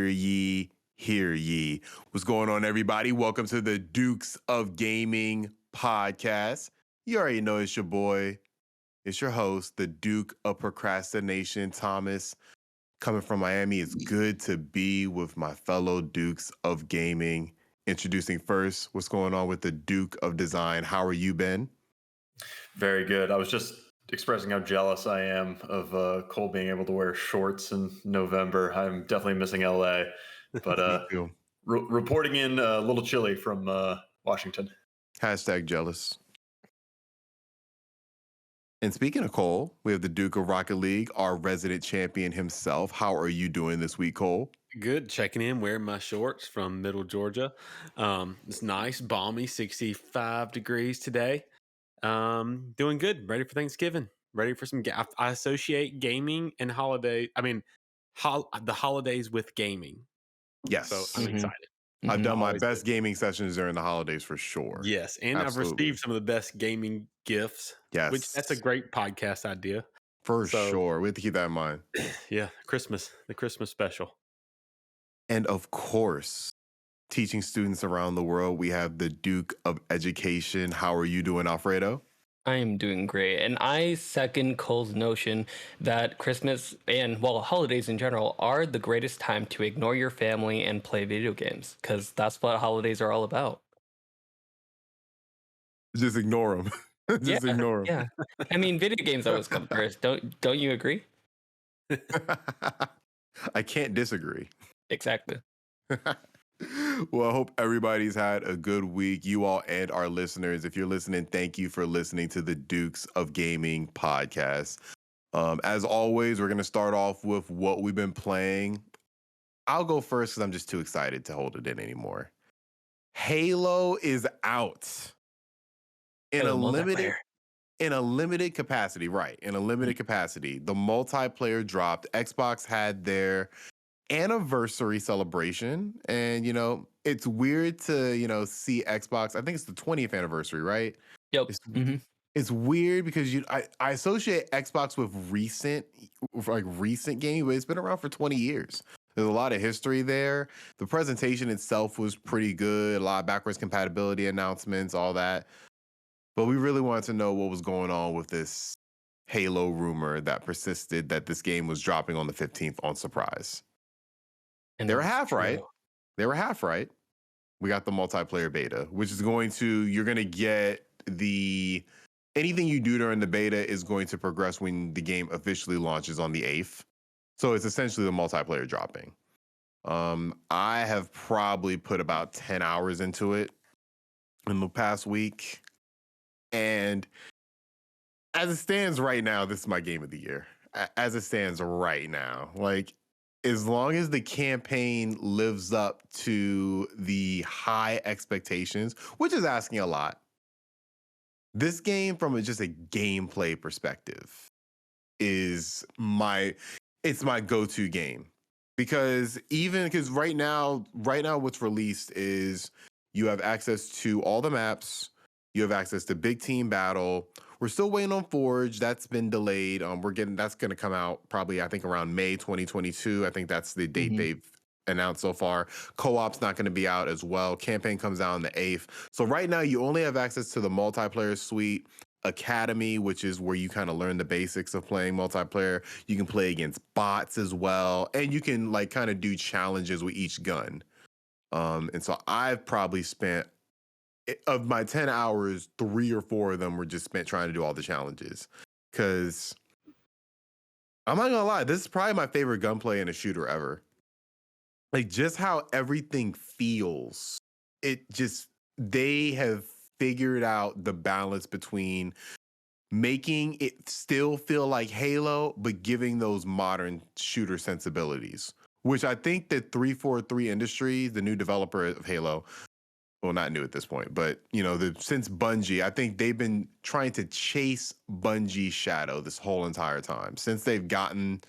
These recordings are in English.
Hear ye, hear ye. What's going on, everybody? Welcome to the Dukes of Gaming podcast. You already know it's your boy, it's your host, the Duke of Procrastination, Thomas, coming from Miami. It's good to be with my fellow Dukes of Gaming. Introducing first, what's going on with the Duke of Design? How are you, Ben? Very good. I was just expressing how jealous I am of Cole being able to wear shorts in November. I'm definitely missing LA, but Me too. reporting in a little chilly from Washington. Hashtag jealous. And speaking of Cole, we have the Duke of Rocket League, our resident champion himself. How are you doing this week, Cole? Good. Checking in, wearing my shorts from Middle Georgia. It's nice, balmy, 65 degrees today. Doing good. Ready for Thanksgiving. Ready for some. I associate gaming and holiday. I mean, the holidays with gaming. Yes. So I'm excited. I've done my Always best good. gaming sessions during the holidays for sure. Yes, and Absolutely. I've received some of the best gaming gifts. Yes. Which that's a great podcast idea. For sure. We have to keep that in mind. Yeah, the Christmas special. And of course, teaching students around the world, we have the Duke of Education. How are you doing, Alfredo? I am doing great, and I second Cole's notion that Christmas and, well, holidays in general are the greatest time to ignore your family and play video games, because that's what holidays are all about. Just ignore them. Just ignore them. Yeah. I mean, video games always come first. Don't you agree? I can't disagree. Exactly. Well, I hope everybody's had a good week. You all and our listeners. If you're listening, thank you for listening to the Dukes of Gaming podcast. As always, we're going to start off with what we've been playing. I'll go first because I'm just too excited to hold it in anymore. Halo is out in a limited capacity, right? In a limited capacity. The multiplayer dropped. Xbox had their anniversary celebration, and it's weird to see Xbox. I think it's the 20th anniversary, right? Yep. It's weird because I associate Xbox with recent gaming, but it's been around for 20 years. There's a lot of history there. The presentation itself was pretty good, a lot of backwards compatibility announcements, all that. But we really wanted to know what was going on with this Halo rumor that persisted that this game was dropping on the 15th on surprise. And they were half right. They were half right. We got the multiplayer beta, which is you're going to get anything you do during the beta is going to progress when the game officially launches on the 8th. So it's essentially the multiplayer dropping. I have probably put about 10 hours into it in the past week. And as it stands right now, this is my game of the year. As it stands right now, as long as the campaign lives up to the high expectations, which is asking a lot, this game from just a gameplay perspective is my go-to game. Because right now what's released is you have access to all the maps, you have access to Big Team Battle. We're still waiting on Forge. That's been delayed. That's going to come out probably, I think, around May 2022. I think that's the date they've announced so far. Co-op's not going to be out as well. Campaign comes out on the 8th. So right now you only have access to the multiplayer suite, Academy, which is where you kind of learn the basics of playing multiplayer. You can play against bots as well, and you can kind of do challenges with each gun. And so I've probably spent, of my 10 hours, 3 or 4 of them were just spent trying to do all the challenges. Because I'm not gonna lie, this is probably my favorite gunplay in a shooter ever. Just how everything feels. They have figured out the balance between making it still feel like Halo, but giving those modern shooter sensibilities. Which I think that 343 Industries, the new developer of Halo, well, not new at this point, but since Bungie, I think they've been trying to chase Bungie's shadow this whole entire time. Since they've gotten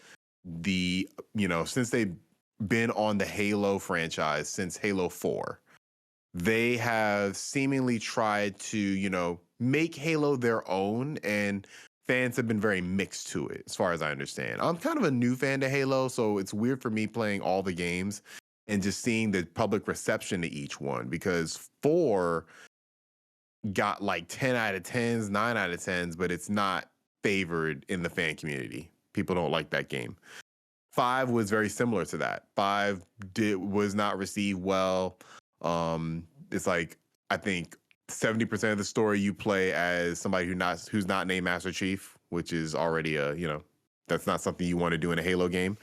since they've been on the Halo franchise since Halo 4, they have seemingly tried to, make Halo their own, and fans have been very mixed to it, as far as I understand. I'm kind of a new fan to Halo, so it's weird for me playing all the games and just seeing the public reception to each one, because 4 got like 10 out of 10s, 9 out of 10s, but it's not favored in the fan community. People don't like that game. 5 was very similar to that. 5 was not received well. It's like, I think 70% of the story you play as somebody who's not named Master Chief, which is already that's not something you want to do in a Halo game.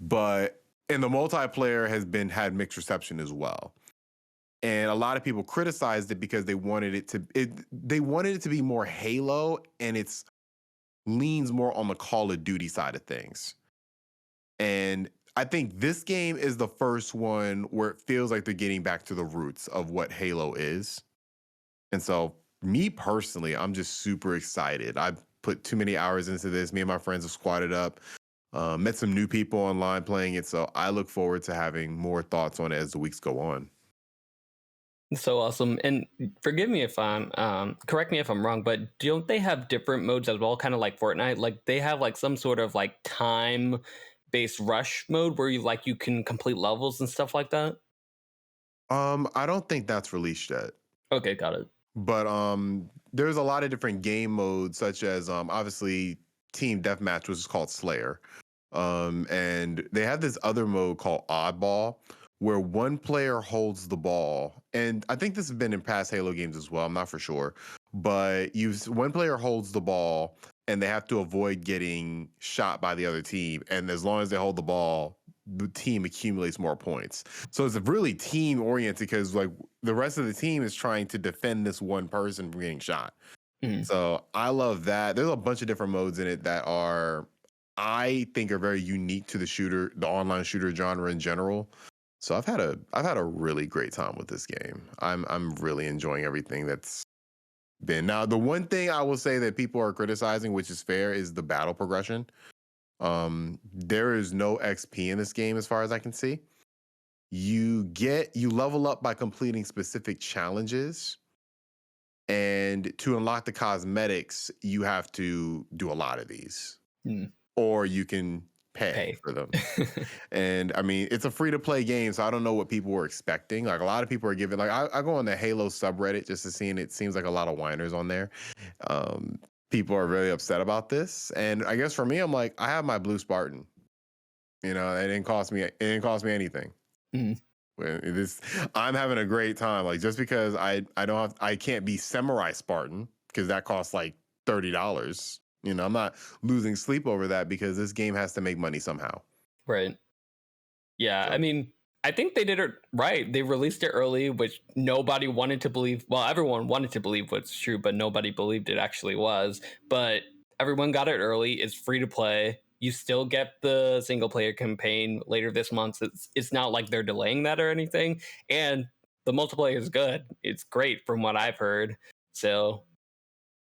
But and the multiplayer had mixed reception as well. And a lot of people criticized it because they wanted it to be more Halo, and it's leans more on the Call of Duty side of things. And I think this game is the first one where it feels like they're getting back to the roots of what Halo is. And so, me personally, I'm just super excited. I've put too many hours into this. Me and my friends have squatted up, met some new people online playing it. So I look forward to having more thoughts on it as the weeks go on. So awesome. And forgive me if correct me if I'm wrong, but don't they have different modes as well? Kind of like Fortnite? Like they have like some sort of like time based rush mode where you can complete levels and stuff like that? I don't think that's released yet. Okay, got it. But there's a lot of different game modes, such as obviously Team Deathmatch, which is called Slayer. And they have this other mode called Oddball, where one player holds the ball. And I think this has been in past Halo games as well. I'm not for sure. But one player holds the ball and they have to avoid getting shot by the other team. And as long as they hold the ball, the team accumulates more points. So it's really team oriented, because like the rest of the team is trying to defend this one person from getting shot. Mhm. So I love that. There's a bunch of different modes in it that I think are very unique to the online shooter genre in general. So I've had a really great time with this game. I'm really enjoying everything that's been. Now, the one thing I will say that people are criticizing, which is fair, is the battle progression. There is no XP in this game as far as I can see. You level up by completing specific challenges, and to unlock the cosmetics, you have to do a lot of these. Or you can pay for them. And I mean, it's a free to play game, so I don't know what people were expecting. Like a lot of people are giving, like I go on the Halo subreddit just to see, and it seems like a lot of whiners on there. People are really upset about this, and I guess for me, I'm like, I have my blue Spartan. You know, it didn't cost me anything. I'm having a great time. Like, just because I can't be Samurai Spartan because that costs like $30. You know, I'm not losing sleep over that because this game has to make money somehow. Right. Yeah, So- I mean, I think they did it right. They released it early, which nobody wanted to believe. Well, everyone wanted to believe was true, but nobody believed it actually was. But everyone got it early. It's free to play. You still get the single player campaign later this month. It's not like they're delaying that or anything. And the multiplayer is good. It's great from what I've heard. So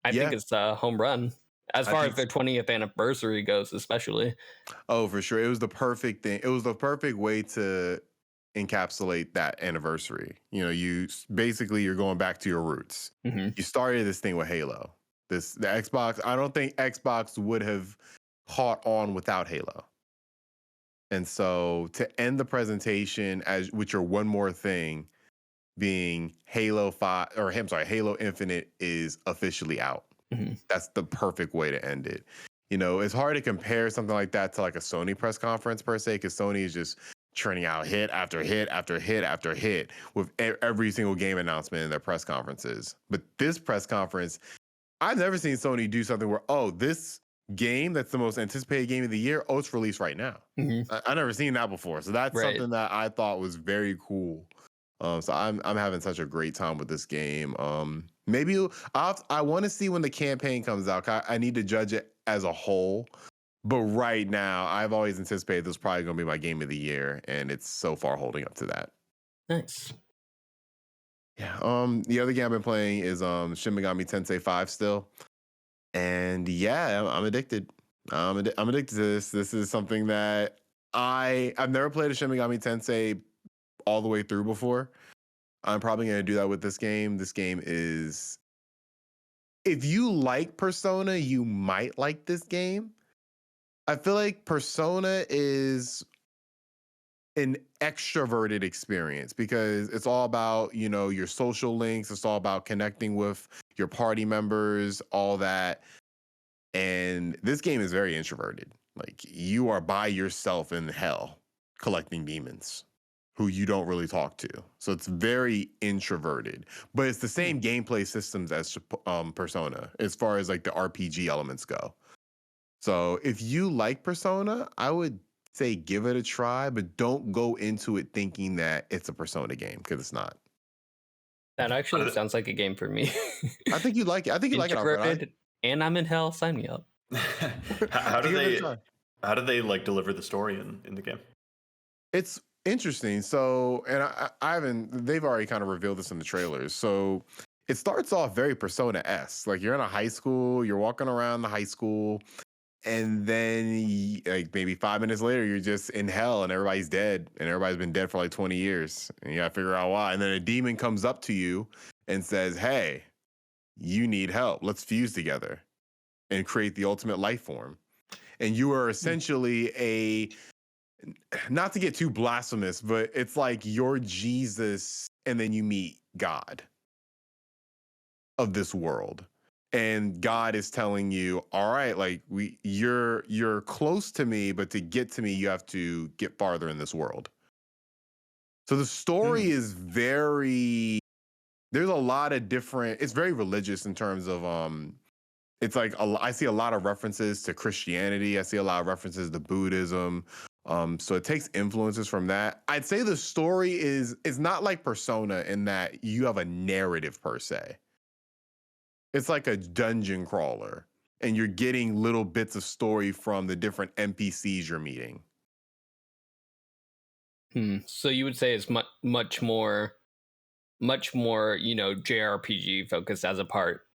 I think Yeah. it's a home run as I far think as their 20th anniversary goes, especially. Oh, for sure. It was the perfect thing. It was the perfect way to encapsulate that anniversary. You know, you're going back to your roots. Mhm. You started this thing with Halo. The Xbox, I don't think Xbox would have caught on without Halo. And so to end the presentation with your one more thing being Halo 5, or I'm sorry, Halo Infinite is officially out. Mhm. That's the perfect way to end it. You know, it's hard to compare something like that to like a Sony press conference per se, because Sony is just churning out hit after hit after hit after hit with every single game announcement in their press conferences. But this press conference, I've never seen Sony do something where, oh, this game that's the most anticipated game of the year, oh, it's released right now. Mhm. I never seen that before. So that's Right. something that I thought was very cool. So I'm having such a great time with this game. Maybe I want to see when the campaign comes out. I need to judge it as a whole. But right now, I've always anticipated this is probably going to be my game of the year, and it's so far holding up to that. Nice. Yeah. The other game I've been playing is Shin Megami Tensei 5 still, and yeah, I'm addicted. I'm addicted to this. This is something that I've never played a Shin Megami Tensei all the way through before. I'm probably going to do that with this game. This game is, if you like Persona, you might like this game. I feel like Persona is an extroverted experience because it's all about, your social links. It's all about connecting with your party members, all that. And this game is very introverted. Like you are by yourself in hell collecting demons who you don't really talk to. So it's very introverted, but it's the same gameplay systems as Persona as far as like the RPG elements go. So if you like Persona, I would say give it a try, but don't go into it thinking that it's a Persona game because it's not. That actually sounds like a game for me. I think you like it. I think you like it, Alfred. Introverted, and I'm in hell. Sign me up. how do Give it a they try. how do they like deliver the story in the game? It's interesting. So, and I haven't, they've already kind of revealed this in the trailers. So it starts off very Persona-esque. Like you're in a high school, you're walking around the high school, and then like maybe 5 minutes later, you're just in hell and everybody's dead. And everybody's been dead for like 20 years. And you got to figure out why. And then a demon comes up to you and says, hey, you need help. Let's fuse together and create the ultimate life form. And you are essentially not to get too blasphemous, but it's like you're Jesus and then you meet God of this world. And God is telling you, all right, like you're close to me, but to get to me, you have to get farther in this world. So the story is there's a lot of different, it's very religious in terms of, it's like, I see a lot of references to Christianity. I see a lot of references to Buddhism. So it takes influences from that. I'd say the story is not like Persona in that you have a narrative per se. It's like a dungeon crawler, and you're getting little bits of story from the different NPCs you're meeting. So you would say it's much more, JRPG focused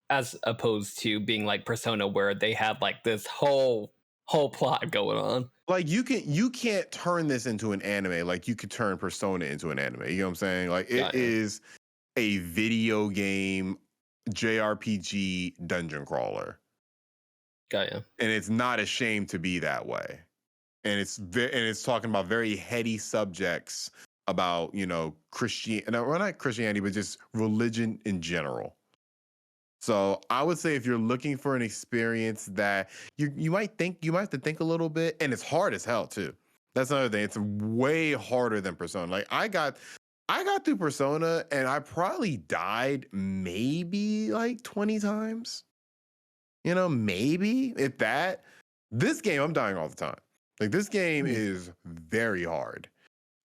as opposed to being like Persona, where they have like this whole plot going on. Like you can't turn this into an anime like you could turn Persona into an anime. You know what I'm saying? Like it is a video game JRPG dungeon crawler. Got you. And it's not ashamed to be that way. And it's talking about very heady subjects about, not Christianity, but just religion in general. So I would say if you're looking for an experience that you might have to think a little bit, and it's hard as hell too. That's another thing. It's way harder than Persona. Like I got through Persona and I probably died maybe like 20 times. Maybe if that. This game, I'm dying all the time. Like this game is very hard.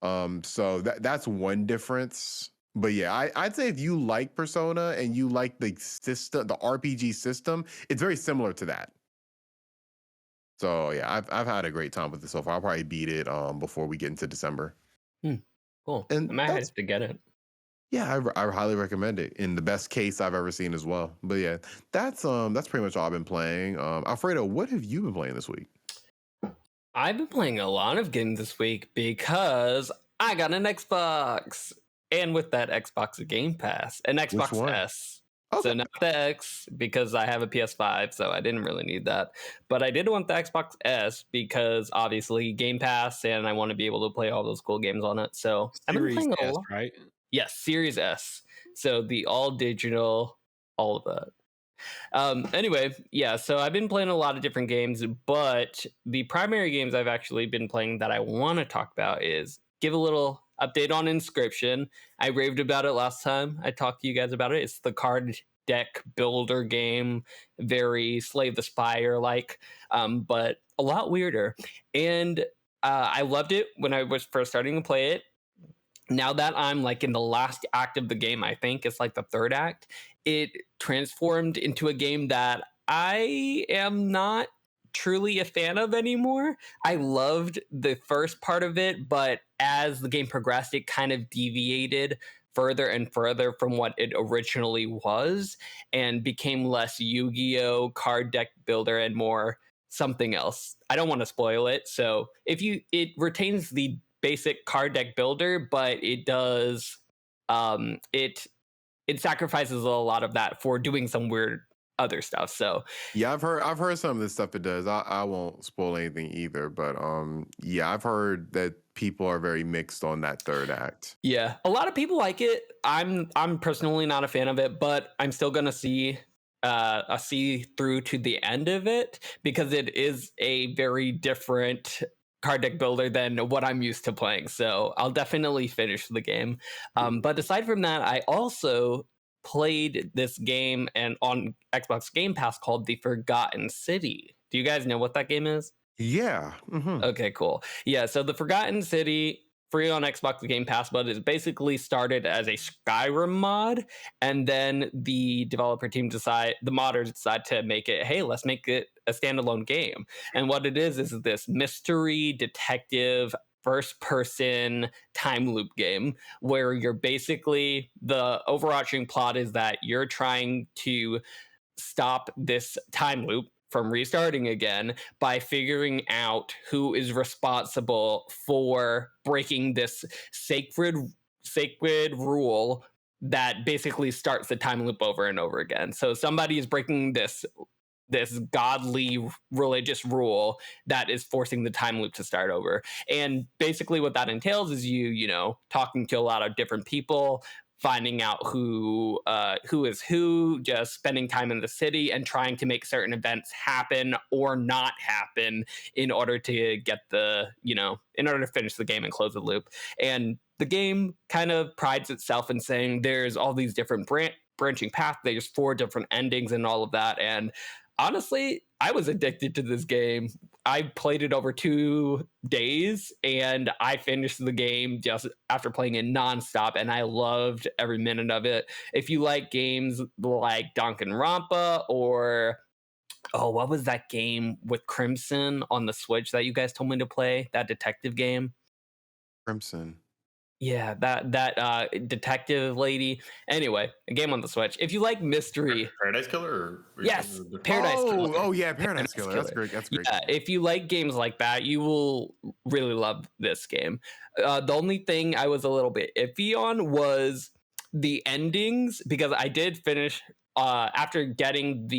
So that's one difference. But yeah, I'd say if you like Persona and you like the system, the RPG system, it's very similar to that. So yeah, I've had a great time with it so far. I'll probably beat it before we get into December. Cool. And I might have to get it. Yeah, I highly recommend it. In the best case I've ever seen as well. But yeah, that's pretty much all I've been playing. Alfredo, what have you been playing this week? I've been playing a lot of games this week because I got an Xbox. And with that Xbox Game Pass, an Xbox S. Okay. So not the X because I have a PS5, so I didn't really need that. But I did want the Xbox S because obviously Game Pass, and I want to be able to play all those cool games on it. So I've been playing a lot. Right? Yes, Series S. So the all digital, all of that. Anyway, yeah, so I've been playing a lot of different games, but the primary games I've actually been playing that I want to talk about is give a little update on Inscription. I raved about it last time I talked to you guys about it. It's the card deck builder game, very Slay the Spire like, but a lot weirder. And I loved it when I was first starting to play it. Now that I'm like in the last act of the game, I think it's like the third act, it transformed into a game that I am not truly a fan of anymore. I loved the first part of it, but as the game progressed, it kind of deviated further and further from what it originally was and became less Yu-Gi-Oh card deck builder and more something else. I don't want to spoil it. So it retains the basic card deck builder, but it does it sacrifices a lot of that for doing some weird other stuff. So Yeah, I've heard some of the stuff it does. I won't spoil anything either, but yeah, I've heard that people are very mixed on that third act. yeah, a lot of people like it. I'm personally not a fan of it, but I'm still gonna see through to the end of it because it is a very different card deck builder than what I'm used to playing. So I'll definitely finish the game. But aside from that, I also played this game and on Xbox Game Pass called The Forgotten City. Do you guys know what that game is? Yeah. Okay, cool. Yeah, so the Forgotten City, free on Xbox Game Pass, but it basically started as a Skyrim mod, and then the the modders decide to make it, hey, let's make it a standalone game. And what it is this mystery detective first person time loop game where you're basically the overarching plot is that you're trying to stop this time loop from restarting again by figuring out who is responsible for breaking this sacred rule that basically starts the time loop over and over again. So somebody is breaking this godly religious rule that is forcing the time loop to start over. And basically what that entails is you talking to a lot of different people, finding out who is who, just spending time in the city and trying to make certain events happen or not happen in order to get in order to finish the game and close the loop. And the game kind of prides itself in saying there's all these different branching paths, there's 4 different endings and all of that. And honestly, I was addicted to this game. I played it over 2 days and I finished the game just after playing it nonstop, and I loved every minute of it. If you like games like Danganronpa or what was that game with Crimson on the Switch that you guys told me to play? That detective game? Crimson. Yeah, that detective lady. Anyway, a game on the Switch. If you like mystery, Paradise Killer? Or yes, Paradise Killer. Oh yeah, Paradise Killer. That's great. That's great. Yeah, if you like games like that, you will really love this game. The only thing I was a little bit iffy on was the endings because I did finish after getting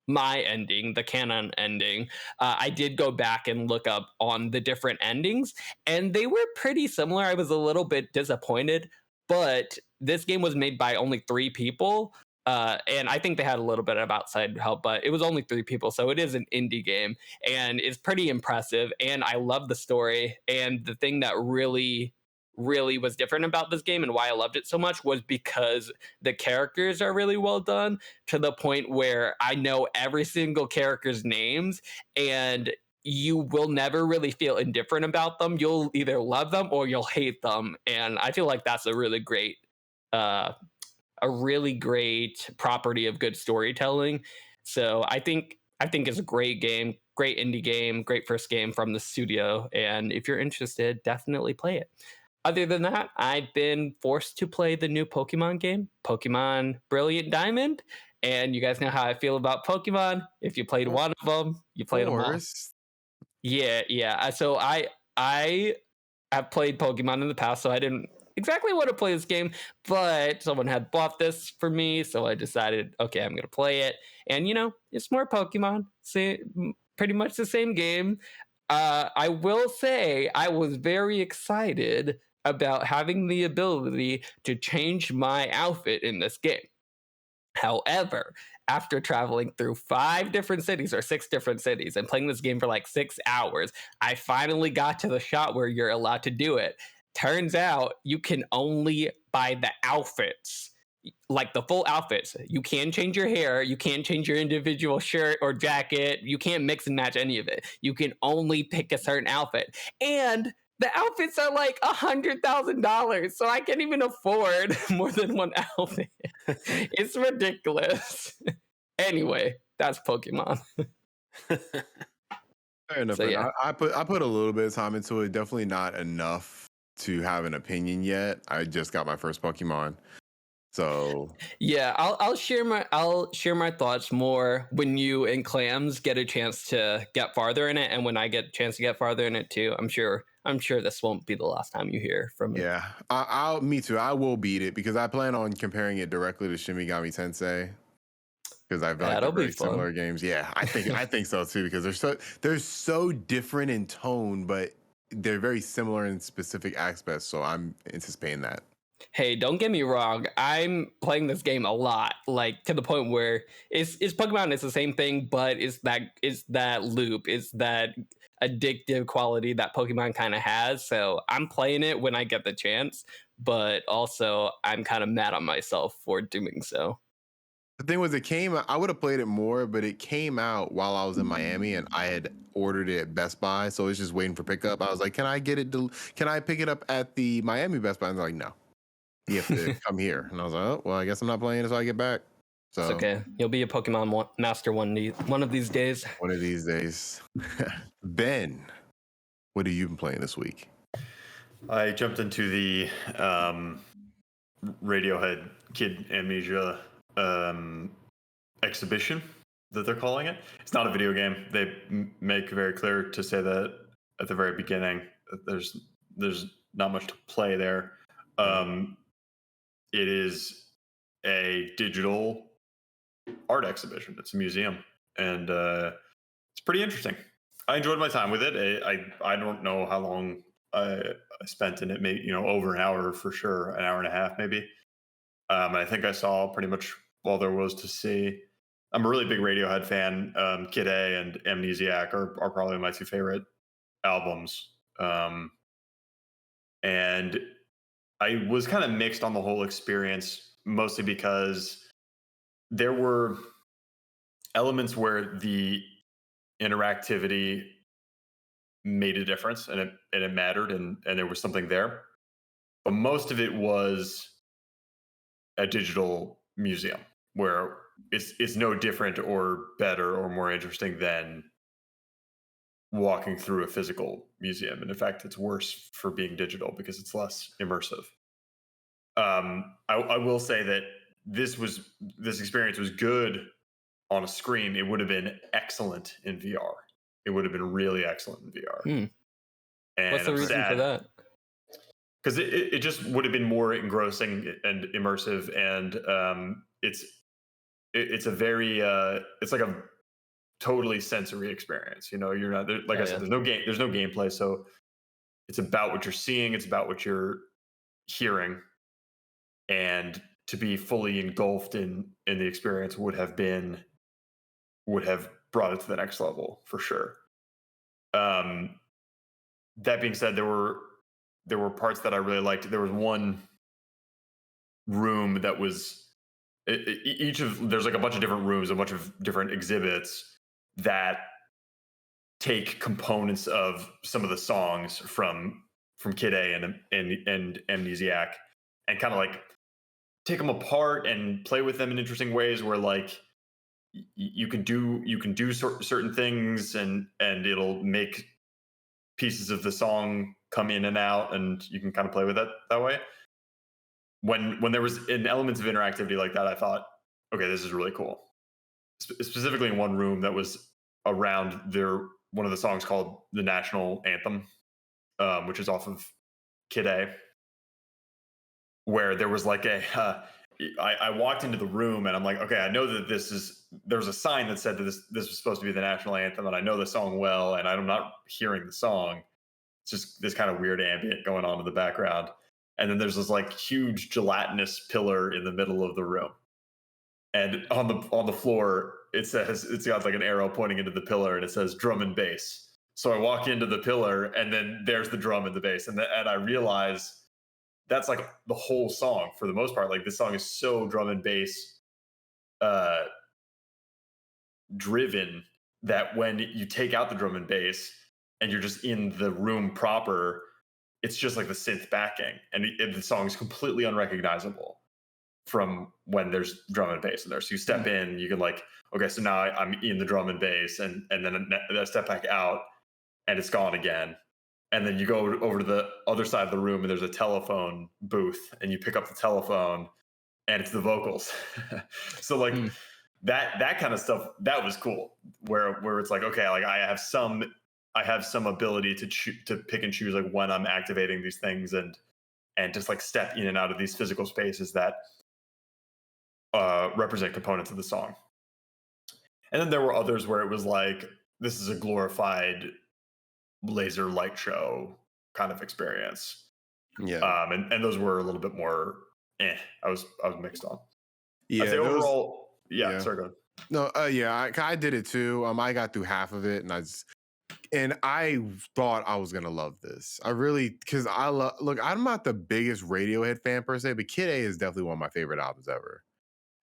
my ending, the canon ending. I did go back and look up on the different endings, and they were pretty similar. I was a little bit disappointed, but this game was made by only 3 people. And I think they had a little bit of outside help, but it was only 3 people. So it is an indie game and it's pretty impressive. And I love the story. And the thing that really, really was different about this game and why I loved it so much was because the characters are really well done to the point where I know every single character's names and you will never really feel indifferent about them. You'll either love them or you'll hate them. And I feel like that's uh, a really great property of good storytelling. So I think it's a great game, great indie game, great first game from the studio. And if you're interested, definitely play it. Other than that, I've been forced to play the new Pokemon game, Pokemon Brilliant Diamond. And you guys know how I feel about Pokemon. If you played one of them, you played them all. Yeah, yeah. So I have played Pokemon in the past, so I didn't exactly want to play this game, but someone had bought this for me, so I decided, okay, I'm gonna play it. And it's more Pokemon, pretty much the same game. I will say I was very excited about having the ability to change my outfit in this game. However, after traveling through 5 different cities or 6 different cities and playing this game for like 6 hours, I finally got to the shot where you're allowed to do it. Turns out you can only buy the outfits, like the full outfits. You can change your hair, you can't change your individual shirt or jacket, you can't mix and match any of it. You can only pick a certain outfit. And the outfits are like $100,000, so I can't even afford more than one outfit. It's ridiculous. Anyway, that's Pokemon. Fair enough. So, yeah. I put a little bit of time into it. Definitely not enough to have an opinion yet. I just got my first Pokemon, so Yeah, I'll share my thoughts more when you and Clams get a chance to get farther in it, and when I get a chance to get farther in it too. I'm sure this won't be the last time you hear from me. yeah. Me too. I will beat it because I plan on comparing it directly to Shin Megami Tensei. because I feel like they're That'll be very fun. similar games. Yeah, I think so too because they're so different in tone, but they're very similar in specific aspects. So I'm anticipating that. Hey, don't get me wrong. I'm playing this game a lot, like to the point where it's Pokemon. It's the same thing, but it's that loop. It's that addictive quality that Pokemon kind of has. So I'm playing it when I get the chance, but also I'm kind of mad at myself for doing so. The thing was, I would have played it more, but it came out while I was in Miami and I had ordered it at Best Buy. So it's just waiting for pickup. I was like, can I get it? Can I pick it up at the Miami Best Buy? And they're like, no, you have to come here. And I was like, oh, well, I guess I'm not playing it until I get back. It's So okay. You'll be a Pokemon master one of these days. one of these days. Ben, what have you been playing this week? I jumped into the Radiohead Kid Amnesia exhibition that they're calling it. It's not a video game. They make very clear to say that at the very beginning. There's not much to play there. It is a digital art exhibition. It's a museum, and it's pretty interesting. I enjoyed my time with it. I don't know how long I spent in it. Maybe over an hour for sure, an hour and a half maybe. And I think I saw pretty much all there was to see. I'm a really big Radiohead fan. Kid A and Amnesiac are probably my two favorite albums. And I was kind of mixed on the whole experience, mostly because there were elements where the interactivity made a difference and it mattered and there was something there. But most of it was a digital museum where it's no different or better or more interesting than walking through a physical museum. And in fact, it's worse for being digital because it's less immersive. I will say that this experience was good on a screen. It would have been excellent in VR. It would have been really excellent in VR. And What's the reason for that? Because it just would have been more engrossing and immersive, and it's a very it's like a totally sensory experience. You're not there, like I said, there's no gameplay, so it's about what you're seeing, it's about what you're hearing, and to be fully engulfed in the experience would have brought it to the next level for sure. That being said, there were parts that I really liked. There was one room that was there's like a bunch of different rooms, a bunch of different exhibits that take components of some of the songs from Kid A and Amnesiac and kind of like take them apart and play with them in interesting ways where like you can do certain things and it'll make pieces of the song come in and out and you can kind of play with it that way. When there was an elements of interactivity like that, I thought, okay, this is really cool. Specifically in one room that was around one of the songs called the National Anthem, which is off of Kid A, where there was like I walked into the room and I'm like, okay, I know that there's a sign that said that this was supposed to be the national anthem, and I know the song well, and I'm not hearing the song. It's just this kind of weird ambient going on in the background. And then there's this like huge gelatinous pillar in the middle of the room. And on the floor, it's got like an arrow pointing into the pillar and it says drum and bass. So I walk into the pillar and then there's the drum and the bass. And I realize that's like the whole song for the most part. Like this song is so drum and bass driven that when you take out the drum and bass and you're just in the room proper, it's just like the synth backing, and the song is completely unrecognizable from when there's drum and bass in there. So you step in, you can like, okay, so now I'm in the drum and bass, and then I step back out, and it's gone again. And then you go over to the other side of the room, and there's a telephone booth, and you pick up the telephone, and it's the vocals. So like that kind of stuff, that was cool. Where it's like, okay, like I have some ability to pick and choose like when I'm activating these things and just like step in and out of these physical spaces that represent components of the song. And then there were others where it was like, this is a glorified laser light show kind of experience. Yeah. And those were a little bit more. I was mixed on. Yeah. I'd say those, overall, yeah. yeah. Sorry, go ahead. No, yeah, I did it too. I got through half of it, and I thought I was gonna love this. I really, because look, I'm not the biggest Radiohead fan per se, but Kid A is definitely one of my favorite albums ever.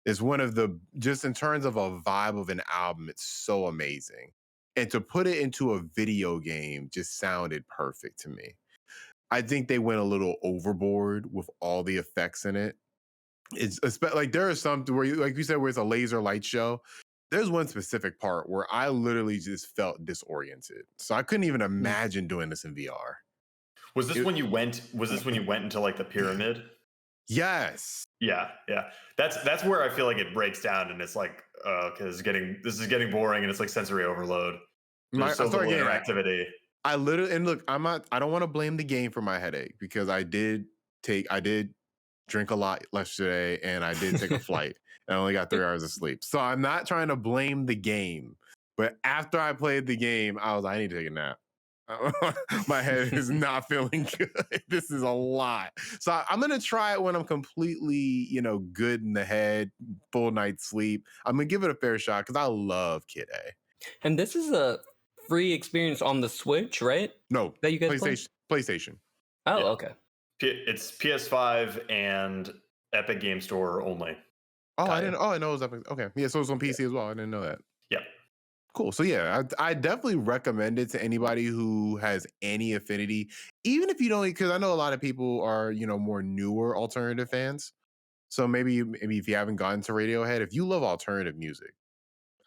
It's one of the, just in terms of a vibe of an album, it's so amazing. And to put it into a video game just sounded perfect to me. I think they went a little overboard with all the effects in it. It's like there are some where like you said, where it's a laser light show. There's one specific part where I literally just felt disoriented. So I couldn't even imagine doing this in VR. Was this when you went into like the pyramid? Yes. Yeah. That's where I feel like it breaks down, and it's like, okay, this is getting boring, and it's like sensory overload. There's so little interactivity. I literally, and look, I don't want to blame the game for my headache, because I did drink a lot yesterday, and I did take a flight. I only got 3 hours of sleep. So I'm not trying to blame the game. But after I played the game, I was like, I need to take a nap. My head is not feeling good. This is a lot. So I'm going to try it when I'm completely, good in the head, full night's sleep. I'm going to give it a fair shot because I love Kid A. And this is a free experience on the Switch, right? No, that you guys PlayStation. Oh, Yeah. okay. It's PS5 and Epic Game Store only. Oh, I didn't. Oh, I know it was Epic. Okay, yeah. So it's on PC as well. I didn't know that. Yeah. Cool. So yeah, I definitely recommend it to anybody who has any affinity, even if you don't, because I know a lot of people are more newer alternative fans. So maybe if you haven't gotten to Radiohead, if you love alternative music,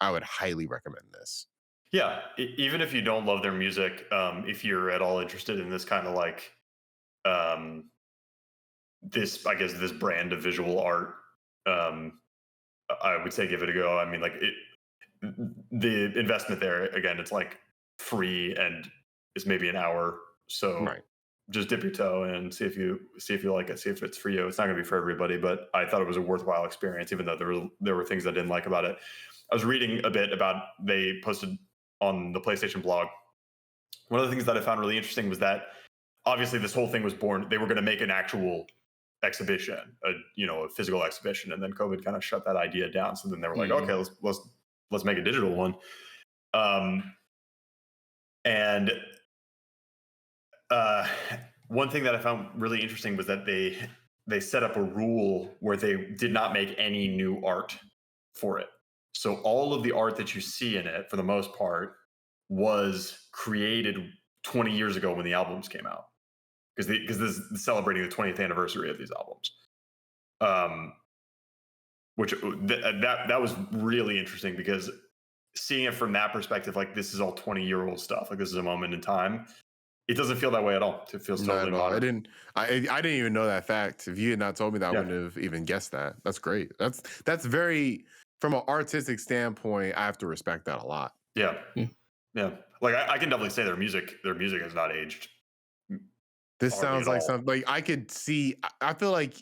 I would highly recommend this. Yeah, even if you don't love their music, if you're at all interested in this kind of like, this brand of visual art, I would say give it a go. I mean, like the investment there, again, it's like free and it's maybe an hour. So just dip your toe and see if you like it, see if it's for you. It's not going to be for everybody, but I thought it was a worthwhile experience, even though there were things I didn't like about it. I was reading a bit about, they posted on the PlayStation blog. One of the things that I found really interesting was that obviously this whole thing was born, they were going to make an actual exhibition, a physical exhibition, and then COVID kind of shut that idea down. So then they were like, okay, let's make a digital one. And one thing that I found really interesting was that they set up a rule where they did not make any new art for it. So all of the art that you see in it, for the most part, was created 20 years ago when the albums came out, because this is celebrating the 20th anniversary of these albums. Which that was really interesting, because seeing it from that perspective, like this is all 20-year-old stuff. Like this is a moment in time. It doesn't feel that way at all. It feels totally modern. I didn't even know that fact. If you had not told me that, I wouldn't have even guessed that. That's great. That's very, from an artistic standpoint, I have to respect that a lot. Yeah. Yeah. Like I can definitely say their music has not aged. This sounds like something like I could see. I feel like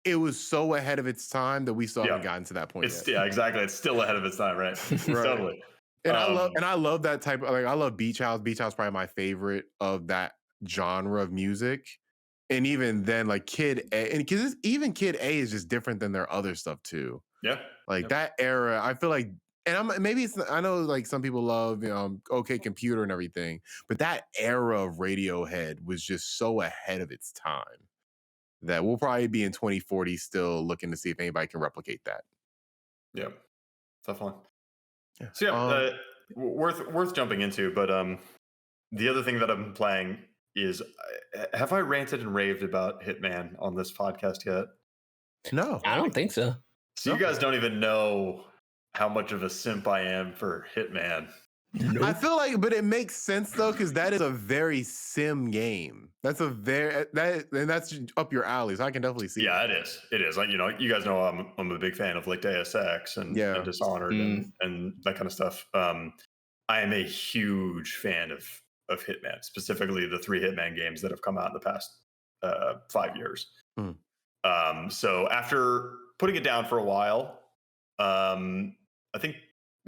it was so ahead of its time that we still haven't gotten to that point yet. Yeah, exactly. It's still ahead of its time, right? Totally. And I love that type of, like, I love Beach House. Beach House is probably my favorite of that genre of music. And even then, like Kid A, and because even Kid A is just different than their other stuff too. Yeah. Like that era, I feel like, and I know like some people love, OK Computer and everything, but that era of Radiohead was just so ahead of its time that we'll probably be in 2040 still looking to see if anybody can replicate that. Yeah. Definitely. Yeah. So worth jumping into, but the other thing that I'm playing is, have I ranted and raved about Hitman on this podcast yet? No, I don't think so. So you guys don't even know how much of a simp I am for Hitman. Nope. I feel like, but it makes sense though, because that is a very sim game. That's that's up your alley. So I can definitely see. Yeah, it is. It is. Like, you guys know I'm a big fan of like Deus Ex and Dishonored and that kind of stuff. I am a huge fan of Hitman, specifically the 3 Hitman games that have come out in the past 5 years. So after putting it down for a while, I think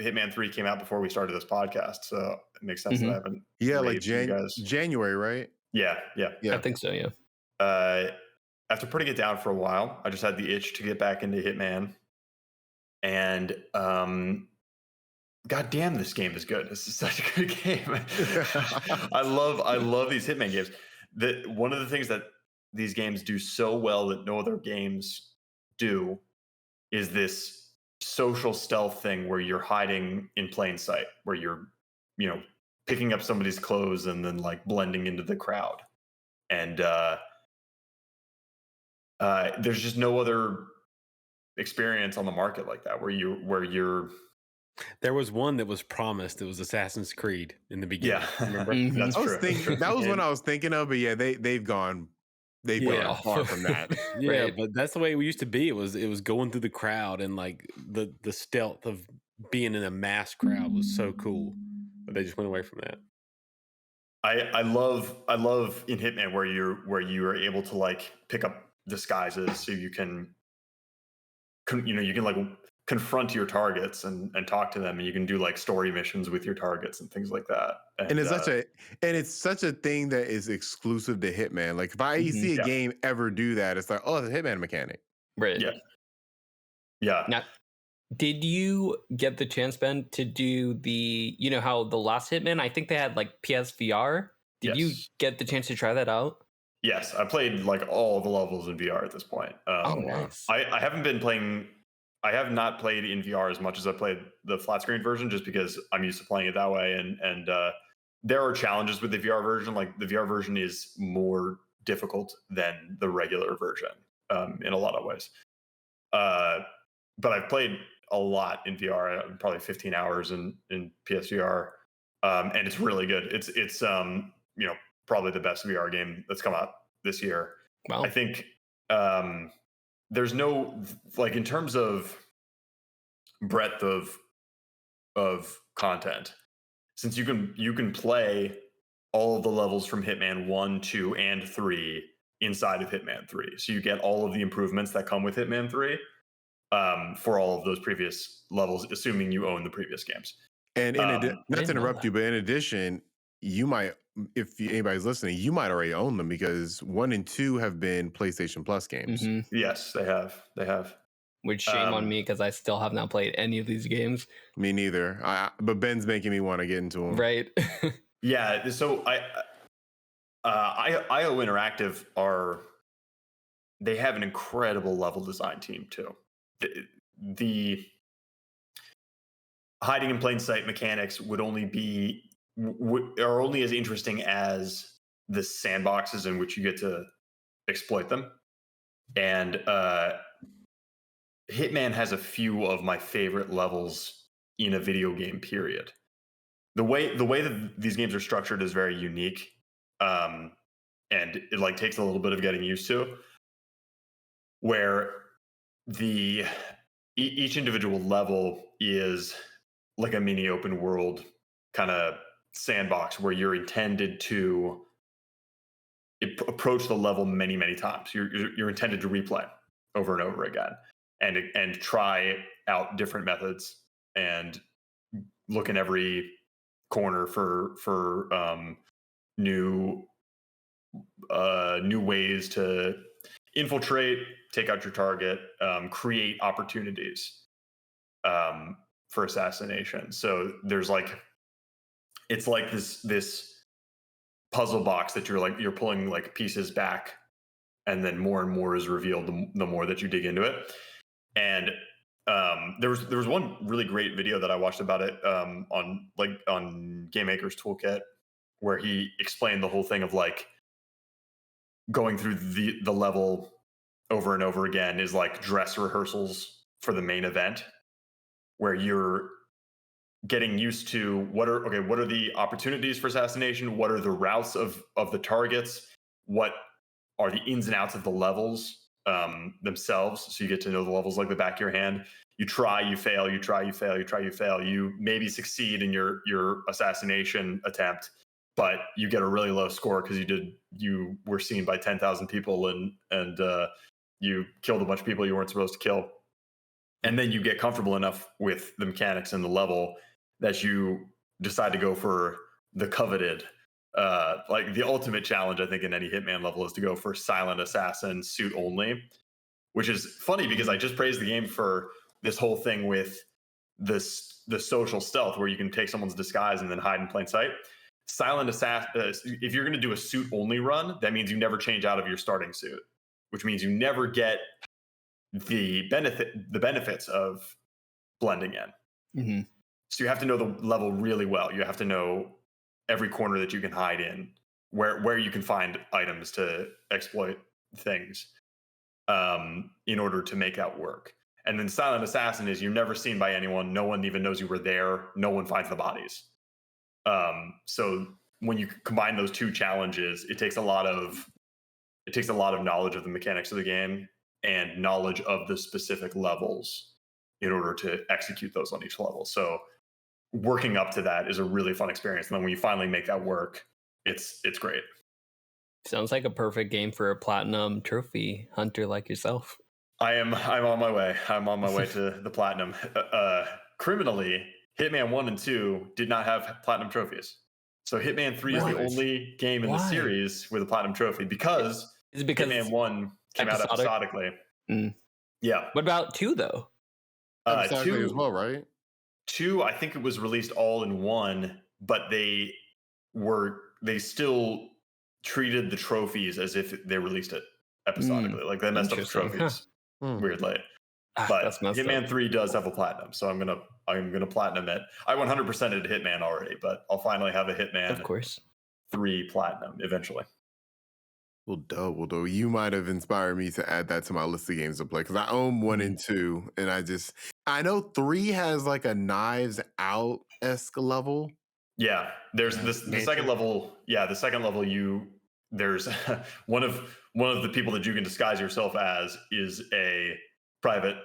Hitman 3 came out before we started this podcast, so it makes sense that I haven't Yeah, like raved to you guys. January, right? Yeah. I Yeah. think so. Yeah. After putting it down for a while, I just had the itch to get back into Hitman, and God damn, this game is good. This is such a good game. I love these Hitman games. One of the things that these games do so well that no other games do is this social stealth thing where you're hiding in plain sight, where you're, picking up somebody's clothes and then like blending into the crowd. And there's just no other experience on the market like that, where you're There was one that was promised. It was Assassin's Creed in the beginning. yeah, Remember? that's I was true. thinking that was what I was thinking of, but yeah, they've gone Yeah. far from that. Yeah, Right. but that's the way we used to be. It was going through the crowd, and like the stealth of being in a mass crowd was so cool. But they just went away from that. I love in Hitman where you are able to like pick up disguises so you can you can like confront your targets and talk to them, and you can do like story missions with your targets and things like that. And it's such a thing that is exclusive to Hitman. Like if I see a Yeah. game ever do that, it's like, oh, it's a Hitman mechanic. Right. yeah. Now, did you get the chance, Ben, to do how the last Hitman, I think they had like PSVR? Did you Yes. get the chance to try that out? Yes, I played like all the levels in VR at this point. Oh, nice. I haven't been playing. I have not played in VR as much as I played the flat screen version, just because I'm used to playing it that way. And there are challenges with the VR version. Like the VR version is more difficult than the regular version in a lot of ways. But I've played a lot in VR, probably 15 hours in PSVR, and it's really good. It's probably the best VR game that's come out this year. Wow. I think there's no, like, in terms of breadth of content, since you can play all of the levels from Hitman 1, 2, and 3 inside of Hitman 3. So you get all of the improvements that come with Hitman 3 for all of those previous levels, assuming you own the previous games. And not to didn't know interrupt that. you, but in addition, you might, if anybody's listening, you might already own them because 1 and 2 have been PlayStation Plus games. Mhm. Yes, they have. Which shame on me because I still have not played any of these games. Me neither. But Ben's making me want to get into them. Right. Yeah. So IO Interactive they have an incredible level design team too. The hiding in plain sight mechanics are only as interesting as the sandboxes in which you get to exploit them. And Hitman has a few of my favorite levels in a video game, period. The way that these games are structured is very unique, and it like takes a little bit of getting used to, where each individual level is like a mini open world kind of sandbox where you're intended to approach the level many, many times. You're intended to replay over and over again and try out different methods and look in every corner for new ways to infiltrate, take out your target, create opportunities for assassination. So there's like, it's like this puzzle box that you're pulling like pieces back, and then more and more is revealed the more that you dig into it. And there was one really great video that I watched about it on Game Maker's Toolkit, where he explained the whole thing of like going through the level over and over again is like dress rehearsals for the main event, where you're getting used to what are the opportunities for assassination, what are the routes of the targets, what are the ins and outs of the levels themselves, so you get to know the levels like the back of your hand. You try, you fail, you try, you fail, you try, you fail. You maybe succeed in your assassination attempt, but you get a really low score because you were seen by 10,000 people and you killed a bunch of people you weren't supposed to kill. and then you get comfortable enough with the mechanics and the level that you decide to go for the coveted, like the ultimate challenge. I think in any Hitman level is to go for silent assassin suit only, which is funny because I just praised the game for this whole thing with the social stealth where you can take someone's disguise and then hide in plain sight. Silent assassin. If you're going to do a suit only run, that means you never change out of your starting suit, which means you never get the benefits of blending in. Mm-hmm. So you have to know the level really well. You have to know every corner that you can hide in, where you can find items to exploit things, in order to make that work. And then silent assassin is you're never seen by anyone. No one even knows you were there. No one finds the bodies. So when you combine those two challenges, it takes a lot of knowledge of the mechanics of the game and knowledge of the specific levels in order to execute those on each level. So working up to that is a really fun experience. And then when you finally make that work, it's great. Sounds like a perfect game for a platinum trophy hunter like yourself. I'm on my way. I'm on my way to the platinum. Criminally, Hitman 1 and 2 did not have platinum trophies. So Hitman 3 is the only game in the series with a platinum trophy because Hitman 1 came out episodically. Mm. Yeah. What about 2 though? 2 as well, right? 2, I think it was released all in one, but they still treated the trophies as if they released it episodically. Like they messed up the trophies weirdly. But Hitman 3 does have a platinum, so I'm gonna platinum it. I 100%ed Hitman already, but I'll finally have a Hitman, of course, 3 platinum eventually. Well, dope. You might have inspired me to add that to my list of games to play because I own 1 and 2, and I know 3 has like a Knives Out-esque level. Yeah, there's the second level. Yeah, the second level. There's one of the people that you can disguise yourself as is a private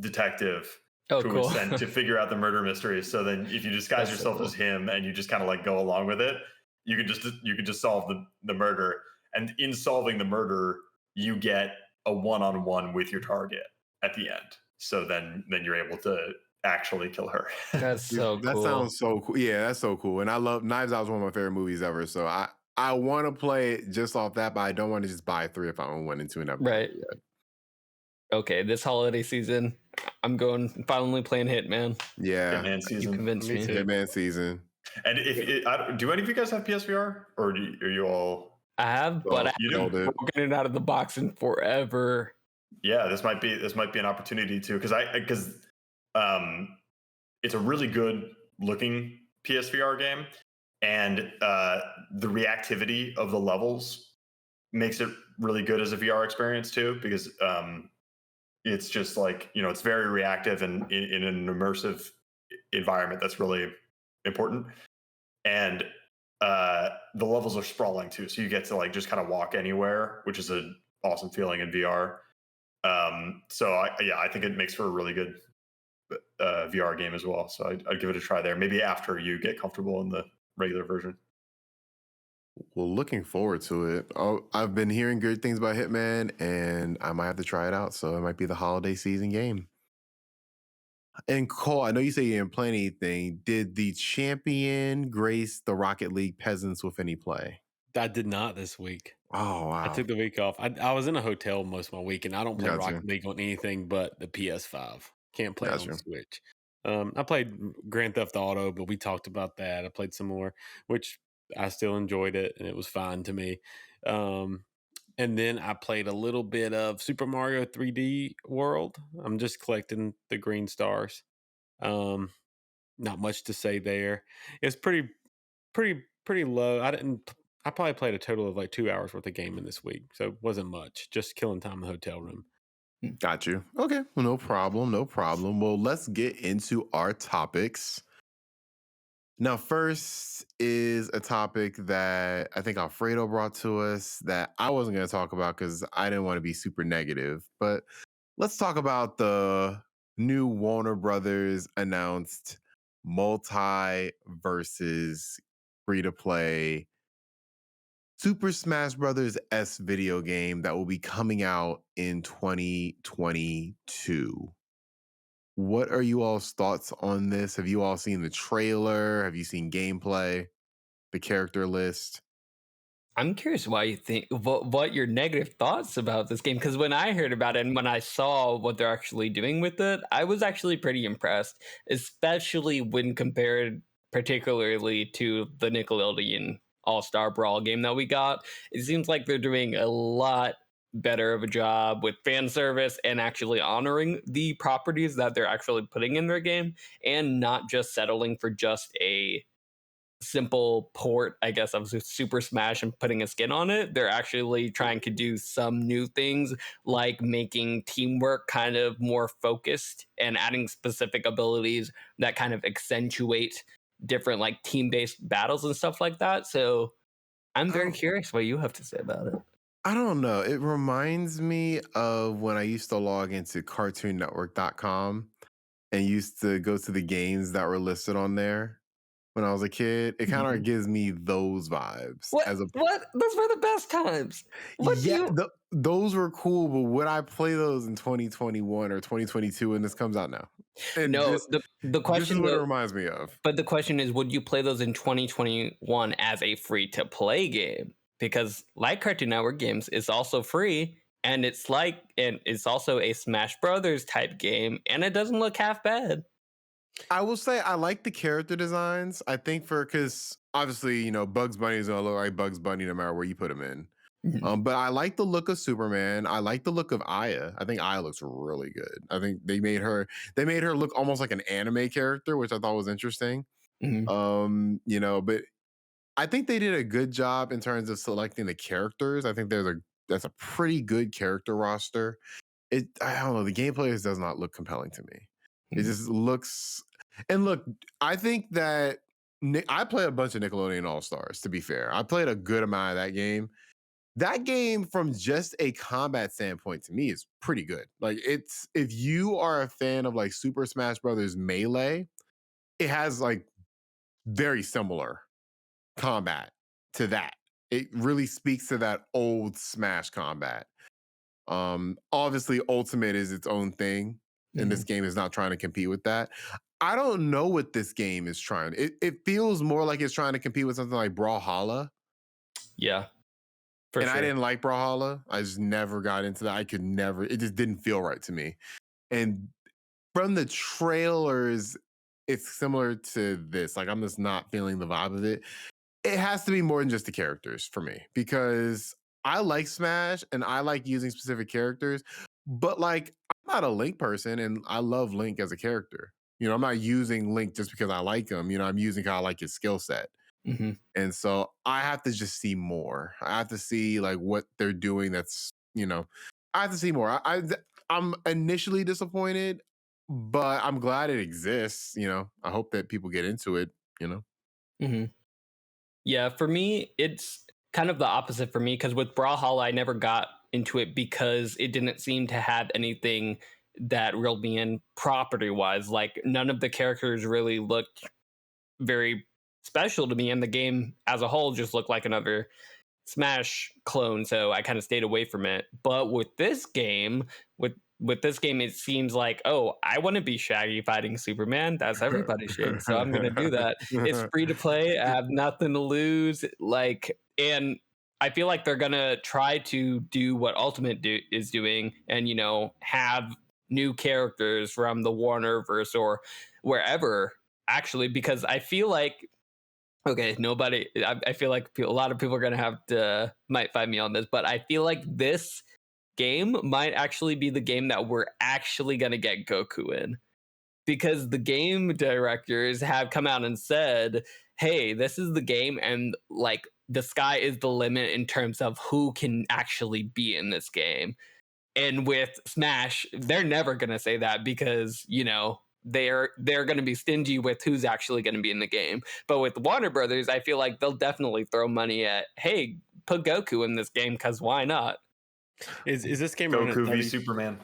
detective who was sent to figure out the murder mystery. So then, if you disguise yourself as him and you just kind of like go along with it, you could just solve the murder. And in solving the murder, you get a one-on-one with your target at the end. So then you're able to actually kill her. That's so cool. That sounds so cool. Yeah, that's so cool. And I love Knives Out is one of my favorite movies ever. So I want to play it just off that, but I don't want to just buy 3 if I own 1 and 2 and never right. Okay, this holiday season, I'm going finally playing Hitman. Yeah, Hitman season. You convinced me. Hitman season. And do any of you guys have PSVR, or are you all? I have, but I haven't broken it out of the box in forever. Yeah, this might be an opportunity too, because it's a really good looking PSVR game, and the reactivity of the levels makes it really good as a VR experience too, because it's just like, it's very reactive and in an immersive environment that's really important. And the levels are sprawling too, so you get to like just kind of walk anywhere, which is an awesome feeling in VR. So I think it makes for a really good VR game as well. So I'd give it a try there. Maybe after you get comfortable in the regular version. Well, looking forward to it. I've been hearing good things about Hitman, and I might have to try it out. So it might be the holiday season game. And Cole, I know you say you didn't play anything. Did the champion grace the Rocket League peasants with any play? I did not this week. Oh, wow. I took the week off. I was in a hotel most of my week, and I don't play Rocket League on anything but the PS5. Can't play it on Switch. I played Grand Theft Auto, but we talked about that. I played some more, which I still enjoyed it, and it was fine to me. And then I played a little bit of Super Mario 3D World. I'm just collecting the green stars. Not much to say there. It's pretty low. I probably played a total of like 2 hours worth of gaming this week, so it wasn't much. Just killing time in the hotel room. Got you. Okay, well, no problem. Well, let's get into our topics. Now, first is a topic that I think Alfredo brought to us that I wasn't going to talk about because I didn't want to be super negative. But let's talk about the new Warner Brothers announced multi versus free-to-play Super Smash Brothers S video game that will be coming out in 2022. What are you all's thoughts on this? Have you all seen the trailer? Have you seen gameplay, the character list? I'm curious why you think what your negative thoughts about this game, because when I heard about it and when I saw what they're actually doing with it, I was actually pretty impressed, especially when compared particularly to the Nickelodeon All-Star Brawl game that we got. It seems like they're doing a lot better of a job with fan service and actually honoring the properties that they're actually putting in their game and not just settling for just a simple port, I guess, of Super Smash and putting a skin on it. They're actually trying to do some new things, like making teamwork kind of more focused and adding specific abilities that kind of accentuate different like team-based battles and stuff like that. So I'm I very don't, curious what you have to say about it. I don't know. It reminds me of when I used to log into cartoonnetwork.com and used to go to the games that were listed on there when I was a kid. It kind of Mhm. gives me those vibes What? as a What? Those were the best times. What do yeah, you? those were cool, but would I play those in 2021 or 2022 when this comes out now? And No. The this is question what it though. reminds me of. But the question is, would you play those in 2021 as a free to play game? Because like Cartoon Network games, it's also free and it's also a Smash Brothers type game and it doesn't look half bad. I will say I like the character designs. I think for because obviously, Bugs Bunny is gonna look like Bugs Bunny no matter where you put him in. Mhm. But I like the look of Superman. I like the look of Aya. I think Aya looks really good. I think they made her look almost like an anime character, which I thought was interesting. Mhm. But I think they did a good job in terms of selecting the characters. I think that's a pretty good character roster. I don't know, the gameplay just does not look compelling to me. It Mhm. just looks and look, I think that I play a bunch of Nickelodeon All Stars. To be fair, I played a good amount of that game. That game, from just a combat standpoint, to me is pretty good. Like, it's if you are a fan of like Super Smash Brothers Melee, it has like very similar combat to that. It really speaks to that old Smash combat. Obviously, Ultimate is its own thing, and this Mhm. game is not trying to compete with that. I don't know what this game is trying. It feels more like it's trying to compete with something like Brawlhalla, Yeah, for and I sure. didn't like Brawlhalla. I just never got into that. I could never. It just didn't feel right to me. And from the trailers, it's similar to this. Like, I'm just not feeling the vibe of it. It has to be more than just the characters for me because I like Smash and I like using specific characters, but like I'm not a Link person and I love Link as a character. I'm not using Link just because I like him. I'm using because I like his skill set. Mhm. And so I have to just see more. I have to see like what they're doing. I have to see more. I'm initially disappointed, but I'm glad it exists. I hope that people get into it. You know. Mhm. Yeah, for me, it's kind of the opposite for me because with Brawlhalla, I never got into it because it didn't seem to have anything that reeled me in property wise. Like, none of the characters really looked very special to me, and the game as a whole just looked like another Smash clone, so I kind of stayed away from it. But with this game, it seems like, oh, I want to be Shaggy fighting Superman. That's everybody's shit. So I'm gonna do that. It's free to play. I have nothing to lose. And I feel like they're gonna try to do what is doing, and have new characters from the Warner verse or wherever. Actually, because I feel like okay, nobody. I feel like a lot of people are gonna have to might find me on this, but I feel like this game might actually be the game that we're actually gonna get Goku in because the game directors have come out and said, "Hey, this is the game, and like the sky is the limit in terms of who can actually be in this game." And with Smash, they're never gonna say that because they're gonna be stingy with who's actually gonna be in the game. But with Warner Brothers, I feel like they'll definitely throw money at, hey, put Goku in this game because why not? Is this game running at Goku v 30? Superman.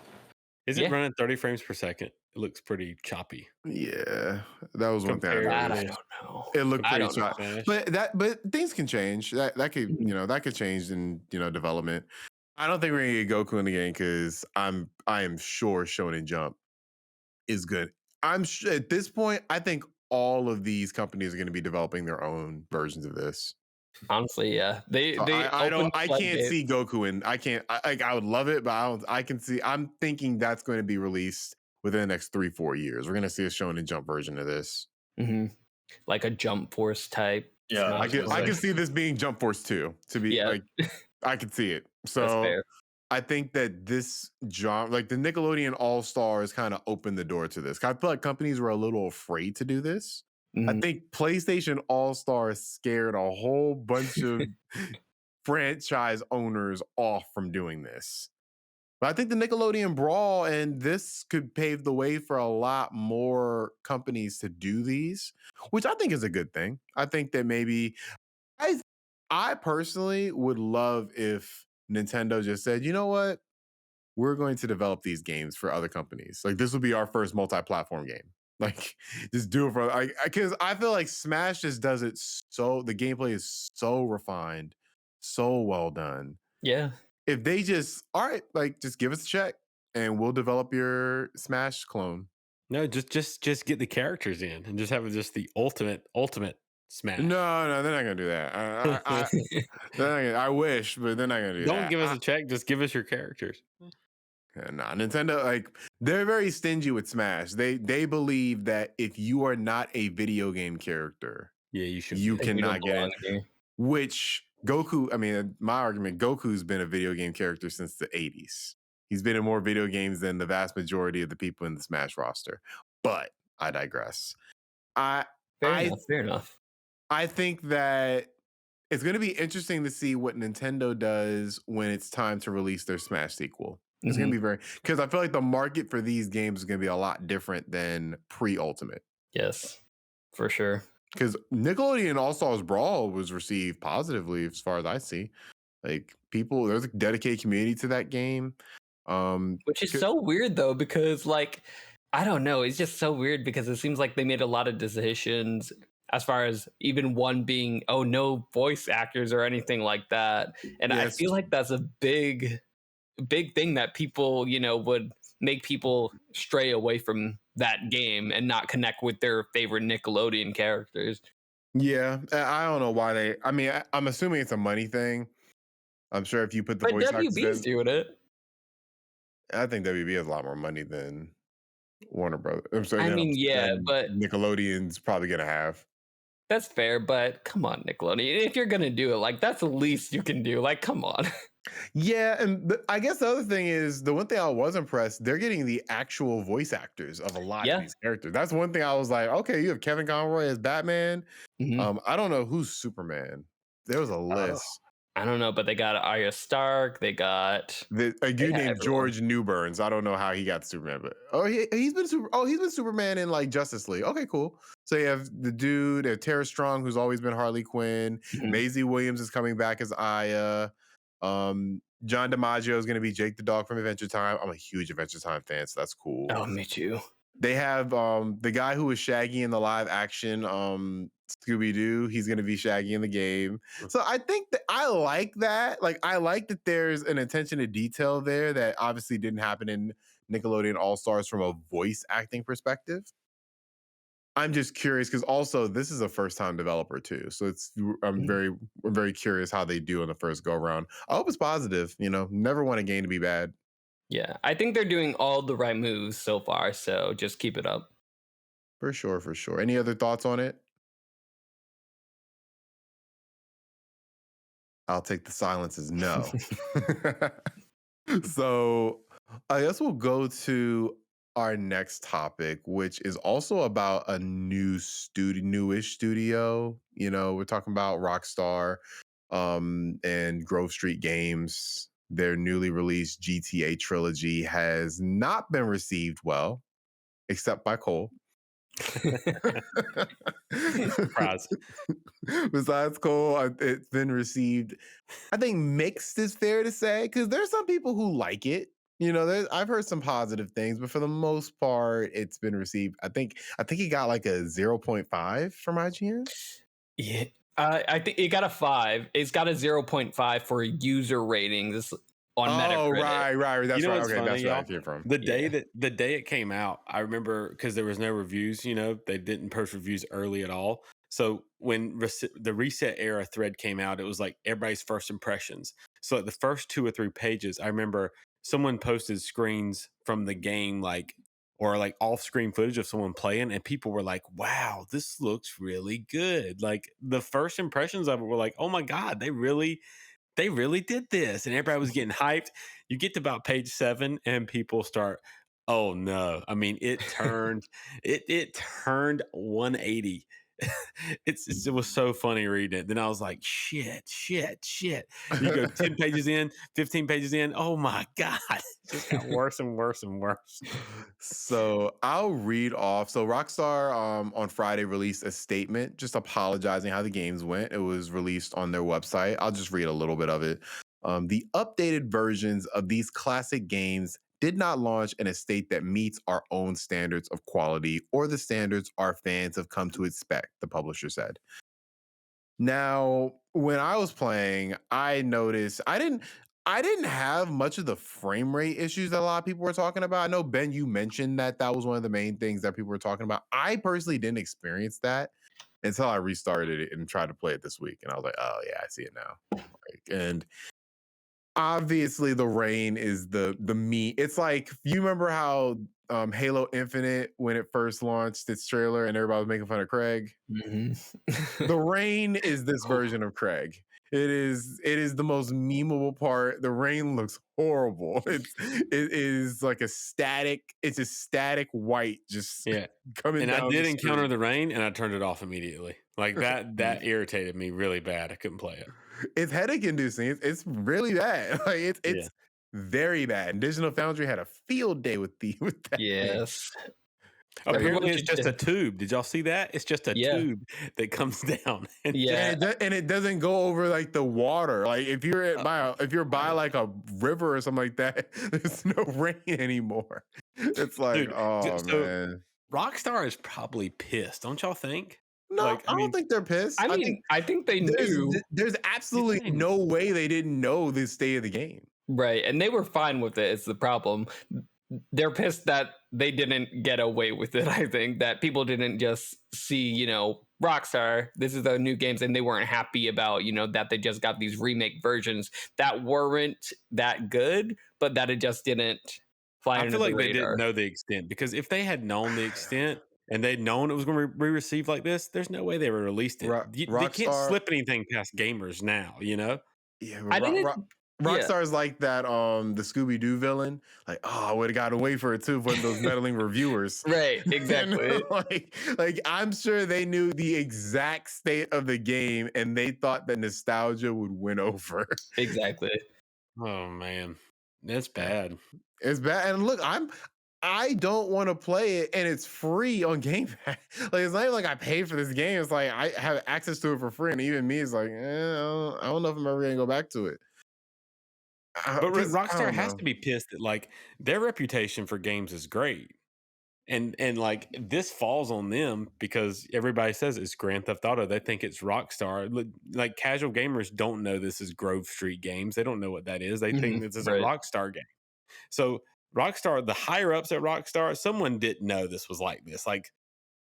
Is it Yeah, running 30 frames per second? It looks pretty choppy Yeah, that was one thing I compared that I noticed. to don't know. It looked I pretty don't compared to shot, know. Smash. but things can change. That could Mhm. that could change in development. I don't think we're gonna get Goku in the game because I am sure Shonen Jump is good. I'm sure at this point, I think all of these companies are going to be developing their own versions of this. Honestly, yeah. They So they opened the I can't floodgates. see Goku and I can't like I would love it, but I can see I'm thinking that's going to be released within the next 3-4 years. We're going to see a Shonen Jump version of this. Mhm. Like a Jump Force type Yeah, I Smash was gonna I say. can see this being Jump Force 2 to be Yeah, like I can see it. that's So fair. I think that this genre, like the Nickelodeon All Stars, kind of opened the door to this. I feel like companies were a little afraid to do this. I Mhm. think PlayStation All Stars scared a whole bunch of franchise owners off from doing this. But I think the Nickelodeon Brawl and this could pave the way for a lot more companies to do these, which I think is a good thing. I think that maybe I I personally would love if Nintendo just said, you know what? We're going to develop these games for other companies. Like this will be our first multi-platform game. Like just do it for like because I feel like Smash just does it so the gameplay is so refined, so well done. Yeah. If they just all right, like just give us a check and we'll develop your Smash clone. No, just get the characters in and just have just the ultimate smash. No, they're not gonna do that. They're not gonna, I wish, but they're not gonna do Don't that. give us a check, just give us your characters. Nah, Nintendo like they're very stingy with Smash. They believe that if you are not a video game character, Yeah, you should. you Be. You don't cannot get in. belong here. Which Goku, I mean, my argument, Goku's been a video game character since the 80s. He's been in more video games than the vast majority of the people in the Smash roster. But I digress. I Fair I enough. Fair enough. I think that it's going to be interesting to see what Nintendo does when it's time to release their Smash sequel. It's going Mhm. to be very because I feel like the market for these games is going to be a lot different than pre-Ultimate. Yes, for sure. Because Nickelodeon All Stars Brawl was received positively, as far as I see. Like people, there's a dedicated community to that game. Which is 'Cause- so weird though, because like I don't know, it's just so weird because it seems like they made a lot of decisions as far as even one being no voice actors or anything like that. And I yes, feel like that's a big thing that people, would make people stray away from that game and not connect with their favorite Nickelodeon characters. yeah. I don't know why they. I mean, I'm assuming it's a money thing. I'm sure if you put the But voice actors WB's in, doing it. I think WB has a lot more money than Warner Brothers. I'm sorry, I than, mean, yeah, than but Nickelodeon's probably gonna have. that's fair. But come on, Nickelodeon. If you're gonna do it, like that's the least you can do. Like, come on. Yeah, and I guess the other thing is the one thing I was impressed. They're getting the actual voice actors of a lot of Yeah. these characters. That's one thing I was like, okay, you have Kevin Conroy as Batman. Mhm. I don't know who's Superman. There was a Oh, list. I don't know, but they got Arya Stark. They got A they dude got named everyone. George Newburns. I don't know how he got Superman, but he's been he's been Superman in like Justice League. Okay, cool. So you have the dude, Tara Strong, who's always been Harley Quinn. Mhm. Maisie Williams is coming back as Aya. John DiMaggio is going to be Jake the dog from Adventure Time. I'm a huge Adventure Time fan, so that's cool. Oh, me too. They have the guy who was Shaggy in the live action Scooby Doo. He's going to be Shaggy in the game. So I think that I like that. Like I like that there's an attention to detail there that obviously didn't happen in Nickelodeon All Stars from a voice acting perspective. I'm just curious because also this is a first time developer too. So I'm very curious how they do in the first go around. I hope it's positive. Never want a game to be bad. Yeah, I think they're doing all the right moves so far. So just keep it up. For sure, for sure. Any other thoughts on it? I'll take the silence as no. So I guess we'll go to our next topic, which is also about a newish studio. We're talking about Rockstar and Grove Street Games. Their newly released GTA Trilogy has not been received well, except by Cole. Surprise. Besides Cole, it's been received. I think mixed is fair to say because there's some people who like it. I've heard some positive things, but for the most part, it's been received. I think he got like a 0.5 from IGN. Yeah. I think it got a 5. It's got a 0.5 for user ratings. on Oh, Metacritic. right. You That's know right. what's Okay, funny, that's where y'all? I came from. Yeah. The day it came out, I remember because there was no reviews. They didn't post reviews early at all. So when the reset era thread came out, it was like everybody's first impressions. So the first 2 or 3 pages, I remember someone posted screens from the game, or like off-screen footage of someone playing, and people were like, "Wow, this looks really good!" Like the first impressions of it were like, "Oh my god, they really did this," and everybody was getting hyped. You get to about page 7 and people start, oh no. I mean, it turned 180. It was so funny reading it. Then I was like, shit. You go 10 pages in, 15 pages in. Oh my God. It just got worse and worse and worse. So I'll read off. So Rockstar on Friday released a statement just apologizing how the games went. It was released on their website. I'll just read a little bit of it. The updated versions of these classic games did not launch in a state that meets our own standards of quality or the standards our fans have come to expect, the publisher said. Now, when I was playing, I noticed I didn't have much of the frame rate issues that a lot of people were talking about. I know Ben, you mentioned that that was one of the main things that people were talking about. I personally didn't experience that until I restarted it and tried to play it this week, and I was like, "Oh yeah, I see it now." And obviously, the rain is the meat. It's like you remember how Halo Infinite when it first launched its trailer and everybody was making fun of Craig. The rain is this version of Craig. It is the most memeable part. The rain looks horrible. It is like it's a static white just Yeah. coming And I down the did encounter street. the rain and I turned it off immediately. Like that irritated me really bad. I couldn't play it. It's headache inducing. It's really bad. Like it's Yeah. it's very bad. Digital Foundry had a field day with that thing. Yes. Apparently, Everyone it's should just a tube. Did y'all see that? It's just a Yeah. tube that comes down. And Yeah. And it doesn't go over like the water. Like if you're by right. like a river or something like that, there's no rain anymore. It's like, Dude, oh so man. Rockstar is probably pissed, don't y'all think? No, Like, I I don't mean, think they're pissed. I I think mean, I think they knew. there's you absolutely think? no way they didn't know the state of the game. Right, and they were fine with it. It's the problem. They're pissed that they didn't get away with it. I think that people didn't just see, Rockstar, this is the new games, and they weren't happy about, that they just got these remake versions that weren't that good, but that it just didn't fly I under feel the like they didn't radar. know the extent, because if they had known the extent and they'd known it was going to be received like this, there's no way they would have released it. They can't Rockstar, slip anything past gamers now, you know? yeah, I didn't. Yeah, Rockstar is like that the Scooby Doo villain. Like, oh, I would have got away for it too when those meddling reviewers. right, And exactly, like I'm sure they knew the exact state of the game and they thought that nostalgia would win over. exactly. Oh, man. That's Yeah. bad. It's bad. And look, I don't want to play it and it's free on Game Pass. Like it's not even like I paid for this game. It's like I have access to it for free. And even me is like, I don't know if I'm ever gonna go back to it. But Because I Rockstar don't has know. to be pissed that, like, their reputation for games is great. And like this falls on them because everybody says it's Grand Theft Auto. They think it's Rockstar. Like casual gamers don't know this is Grove Street Games. They don't know what that is. They think this is a Right, Rockstar game. So Rockstar, the higher ups at Rockstar, someone didn't know this was like this. Like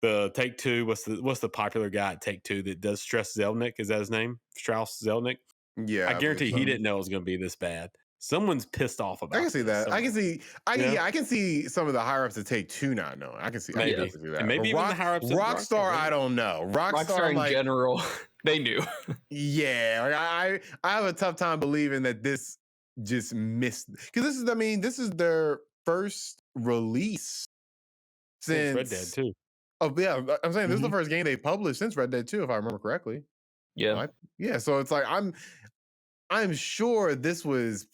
the Take Two, what's the popular guy at Take Two that does Strauss Zelnick? Is that his name? Strauss Zelnick? I Yeah, I believe guarantee he so. didn't know it was going to be this bad. Someone's pissed off I can about see this. that. I can see. Yeah. I can see some of the higher ups to take two not knowing. I can see. I can Maybe. definitely see that. And maybe But even the higher ups at Rockstar, Rockstar. I don't know. Rockstar, Rockstar in like, general, they knew. yeah, like, I have a tough time believing that this just missed because this is. I mean, this is their first release Since Red Dead since. too. Oh yeah, I'm saying this is the Mhm. first game they published since Red Dead 2, if I remember correctly. Yeah, What? Yeah, so it's like I'm sure this was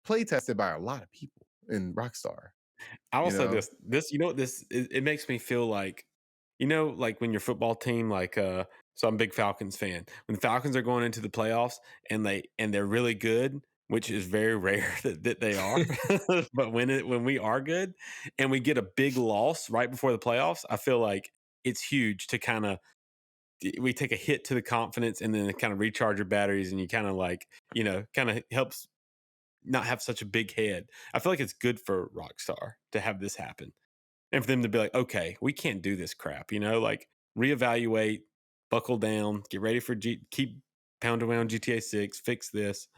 play tested by a lot of people in Rockstar. I will You say know. this, it makes me feel like, like when your football team, so I'm a big Falcons fan. When the Falcons are going into the playoffs and they're really good, which is very rare that they are, but when we are good and we get a big loss right before the playoffs, I feel like it's huge to kind of we take a hit to the confidence and then kind of recharge your batteries and you kind of kind of helps not have such a big head. I feel like it's good for Rockstar to have this happen and for them to be like, okay, we can't do this crap, like reevaluate, buckle down, get ready for keep pounding around GTA 6, fix this.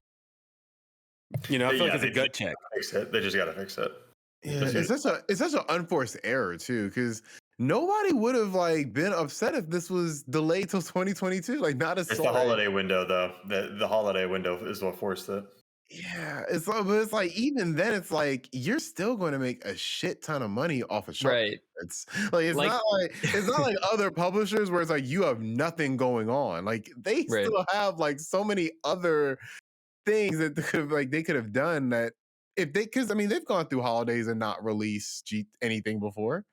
I feel like it's a gut check. Fix it. They just got to fix it. Yeah, it's such an unforced error too, because nobody would have been upset if this was delayed till 2022. Like, not a It's the holiday window, though. The holiday window is what forced it. Yeah, but it's like, even then, it's like you're still going to make a shit ton of money off of Shark. Right. It's not like other publishers where it's like you have nothing going on. Like, they Right. still have so many other things that they could have done that because they've gone through holidays and not released anything before.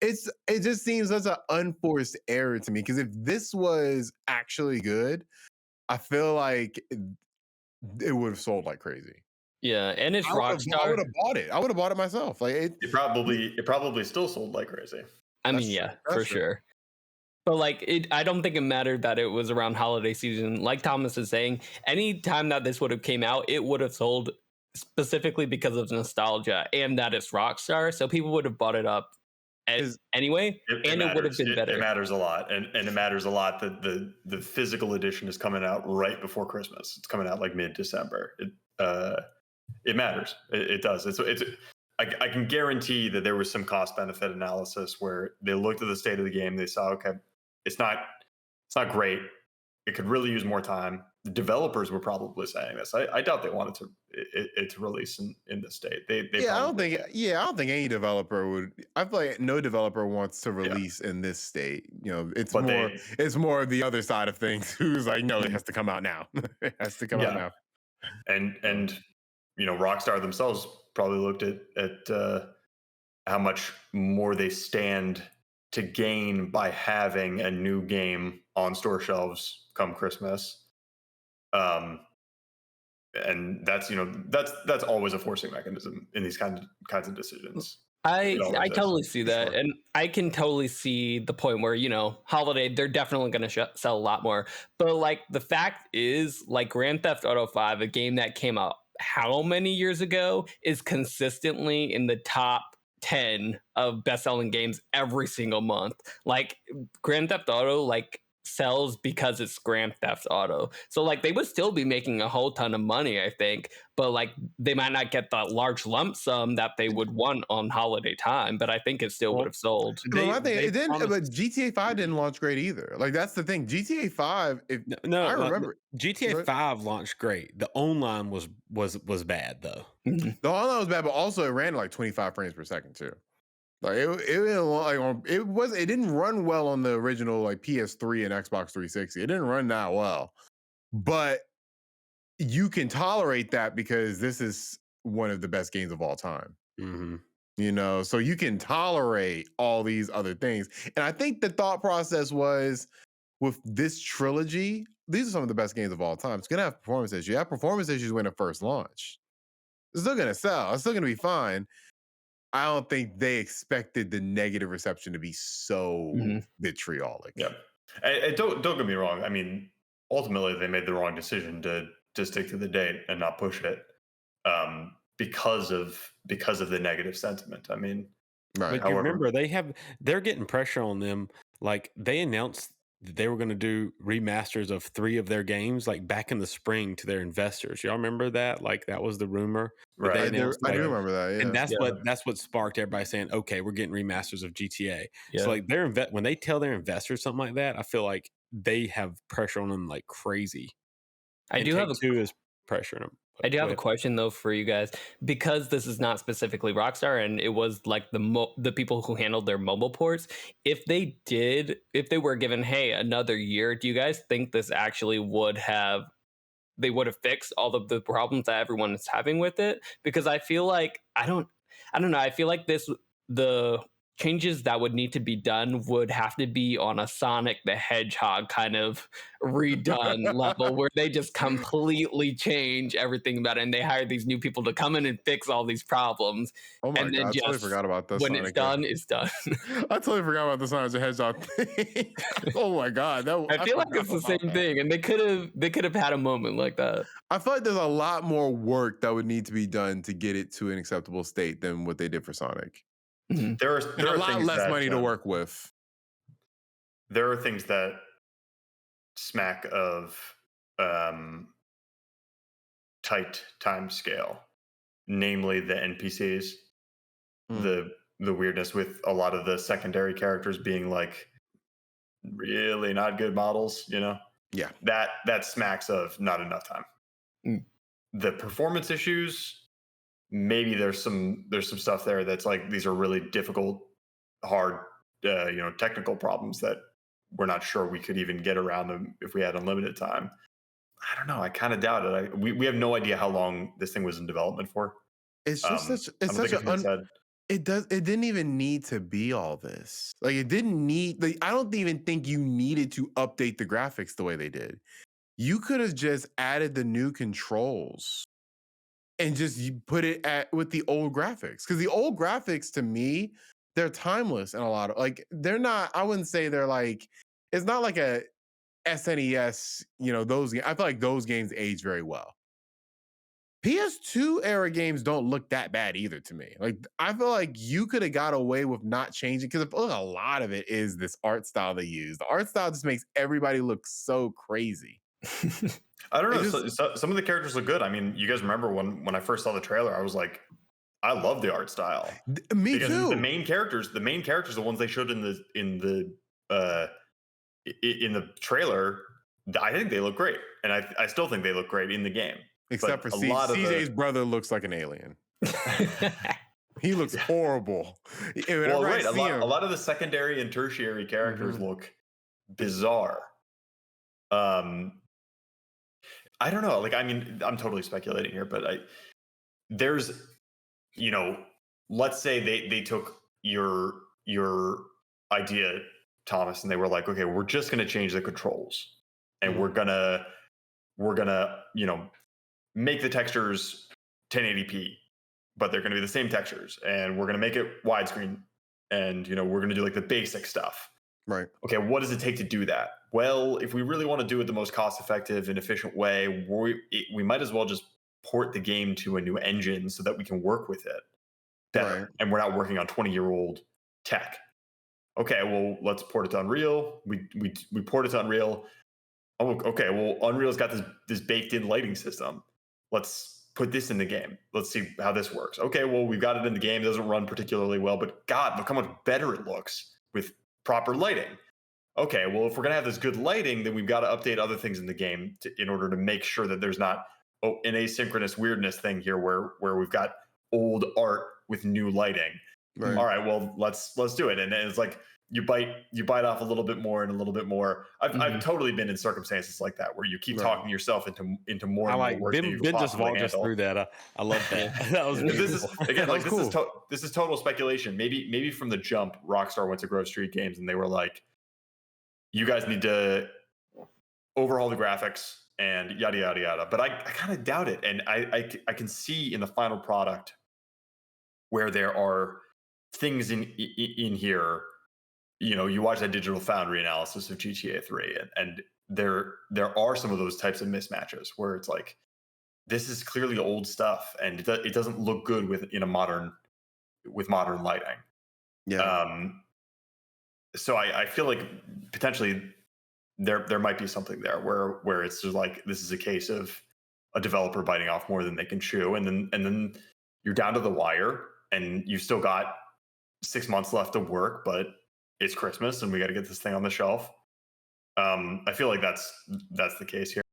It just seems such an unforced error to me, because if this was actually good, I feel like it would have sold like crazy. Yeah, and it's Rockstar. I would have bought it. I would have bought it myself. Like, it probably still sold like crazy. I mean, yeah, for sure. But I don't think it mattered that it was around holiday season. Like Thomas is saying, any time that this would have came out, it would have sold specifically because of nostalgia and that it's Rockstar. So people would have bought it up anyway, and it would have been better. It matters a lot, and it matters a lot that the physical edition is coming out right before Christmas. It's coming out like mid-December. It matters. It does. I can guarantee that there was some cost benefit analysis where they looked at the state of the game. They saw, okay, it's not great. It could really use more time. The developers were probably saying this. I doubt they wanted it to release in this state. I don't think any developer would. I feel like no developer wants to release in this state. It's more of the other side of things. Who's like, no, it has to come out now. It has to come out now. And Rockstar themselves probably looked at how much more they stand to gain by having a new game on store shelves come Christmas. And that's always a forcing mechanism in these kinds of decisions. I totally see that, and I can totally see the point where holiday they're definitely going to sell a lot more. But the fact is, Grand Theft Auto 5, a game that came out how many years ago, is consistently in the top 10 of best-selling games every single month. Grand Theft Auto sells because it's Grand Theft Auto. So they would still be making a whole ton of money, I think, but they might not get the large lump sum that they would want on holiday time, but I think it still would have sold. But GTA 5 didn't launch great either. That's the thing. GTA 5, I remember GTA 5 launched great. The online was bad though. The online was bad, but also it ran at 25 frames per second too. It didn't run well on the original PS3 and Xbox 360. It didn't run that well, but you can tolerate that because this is one of the best games of all time. Mm-hmm. So you can tolerate all these other things. And I think the thought process was, with this trilogy, these are some of the best games of all time. It's gonna have performance issues. You have performance issues when it first launched. It's still gonna sell. It's still gonna be fine. I don't think they expected the negative reception to be so vitriolic. Yeah, and don't get me wrong. I mean, ultimately, they made the wrong decision to stick to the date and not push it because of the negative sentiment. I mean, right. But remember, they're getting pressure on them. They announced that they were going to do remasters of 3 of their games back in the spring to their investors. Y'all remember that? That was the rumor. Right. I do remember that. Yeah. And that's what sparked everybody saying, okay, we're getting remasters of GTA. Yeah. So when they tell their investors something like that, I feel like they have pressure on them like crazy. I do have pressure on them. I do have a question though for you guys, because this is not specifically Rockstar and it was the people who handled their mobile ports. If they were given, hey, another year, do you guys think this actually would have fixed all of the problems that everyone is having with it? Because I feel like I don't know. I feel like the changes that would need to be done would have to be on a Sonic the Hedgehog kind of redone level where they just completely change everything about it and they hire these new people to come in and fix all these problems. Oh my And god, then I totally just forgot about this when it's done, it's done. I totally forgot about the Sonic the Hedgehog thing. Oh my god, I feel like forgot it's the about same that. thing, and they could have had a moment like that. I feel like there's a lot more work that would need to be done to get it to an acceptable state than what they did for Sonic. Mhm. There And are a lot things less that, money to work with. There are things that smack of tight time scale, namely the NPCs, Mm. the weirdness with a lot of the secondary characters being like really not good models. Yeah. That smacks of not enough time. Mm. The performance issues, maybe there's some stuff there that's like these are really difficult, hard, technical problems that we're not sure we could even get around them if we had unlimited time. I don't know. I kind of doubt it. We have no idea how long this thing was in development for. It's just I such don't think it's been said. it didn't even need to be all this. Like it didn't need like I don't even think you needed to update the graphics the way they did. You could have just added the new controls and just you put it at with the old graphics. Because the old graphics to me, they're timeless and a lot of like they're not, I wouldn't say they're like, it's not like a SNES, those I feel like those games age very well. PS2 era games don't look that bad either to me. Like I feel like you could have got away with not changing because a lot of it is this art style they use. The art style just makes everybody look so crazy. I don't know. Just, Some of the characters look good. I mean, you guys remember when I first saw the trailer, I was like, I love the art style. Me because too. The main characters, the ones they showed in the trailer, I think they look great, and I still think they look great in the game. Except for CJ's brother looks like an alien. He looks horrible. Well, right. A lot of the secondary and tertiary characters look bizarre. I don't know. Like, I mean, I'm totally speculating here, but there's, let's say they took your idea, Thomas, and they were like, okay, we're just going to change the controls, and we're gonna make the textures 1080p, but they're going to be the same textures, and we're going to make it widescreen, and we're going to do like the basic stuff. Right. Okay, what does it take to do that? Well, if we really want to do it the most cost-effective and efficient way, we might as well just port the game to a new engine so that we can work with it better, Right. and we're not working on 20-year-old tech. Okay, well, let's port it to Unreal. We port it to Unreal. Oh, okay, well, Unreal's got this baked-in lighting system. Let's put this in the game. Let's see how this works. Okay, well, we've got it in the game. It doesn't run particularly well, but God, look how much better it looks with proper lighting. Okay, well, if we're going to have this good lighting, then we've got to update other things in the game in order to make sure that there's not an asynchronous weirdness thing here where we've got old art with new lighting. Right. All right, well, let's do it. And it's like you bite off a little bit more and a little bit more. I've totally been in circumstances like that where you keep talking yourself into more and more work than you Ben can just possibly walked us handle. through that. I love that. That was This is beautiful. again like That was this is total speculation. Maybe from the jump, Rockstar went to Grove Street Games and they were like, you guys need to overhaul the graphics and yada yada yada. But I kind of doubt it, and I can see in the final product where there are things in here. You watch that Digital Foundry analysis of GTA 3, and there are some of those types of mismatches where it's like, this is clearly old stuff, and it doesn't look good with modern lighting. Yeah. So I feel like potentially there might be something there where it's just like, this is a case of a developer biting off more than they can chew, and then you're down to the wire, and you still got 6 months left to work, but it's Christmas and we got to get this thing on the shelf. I feel like that's the case here.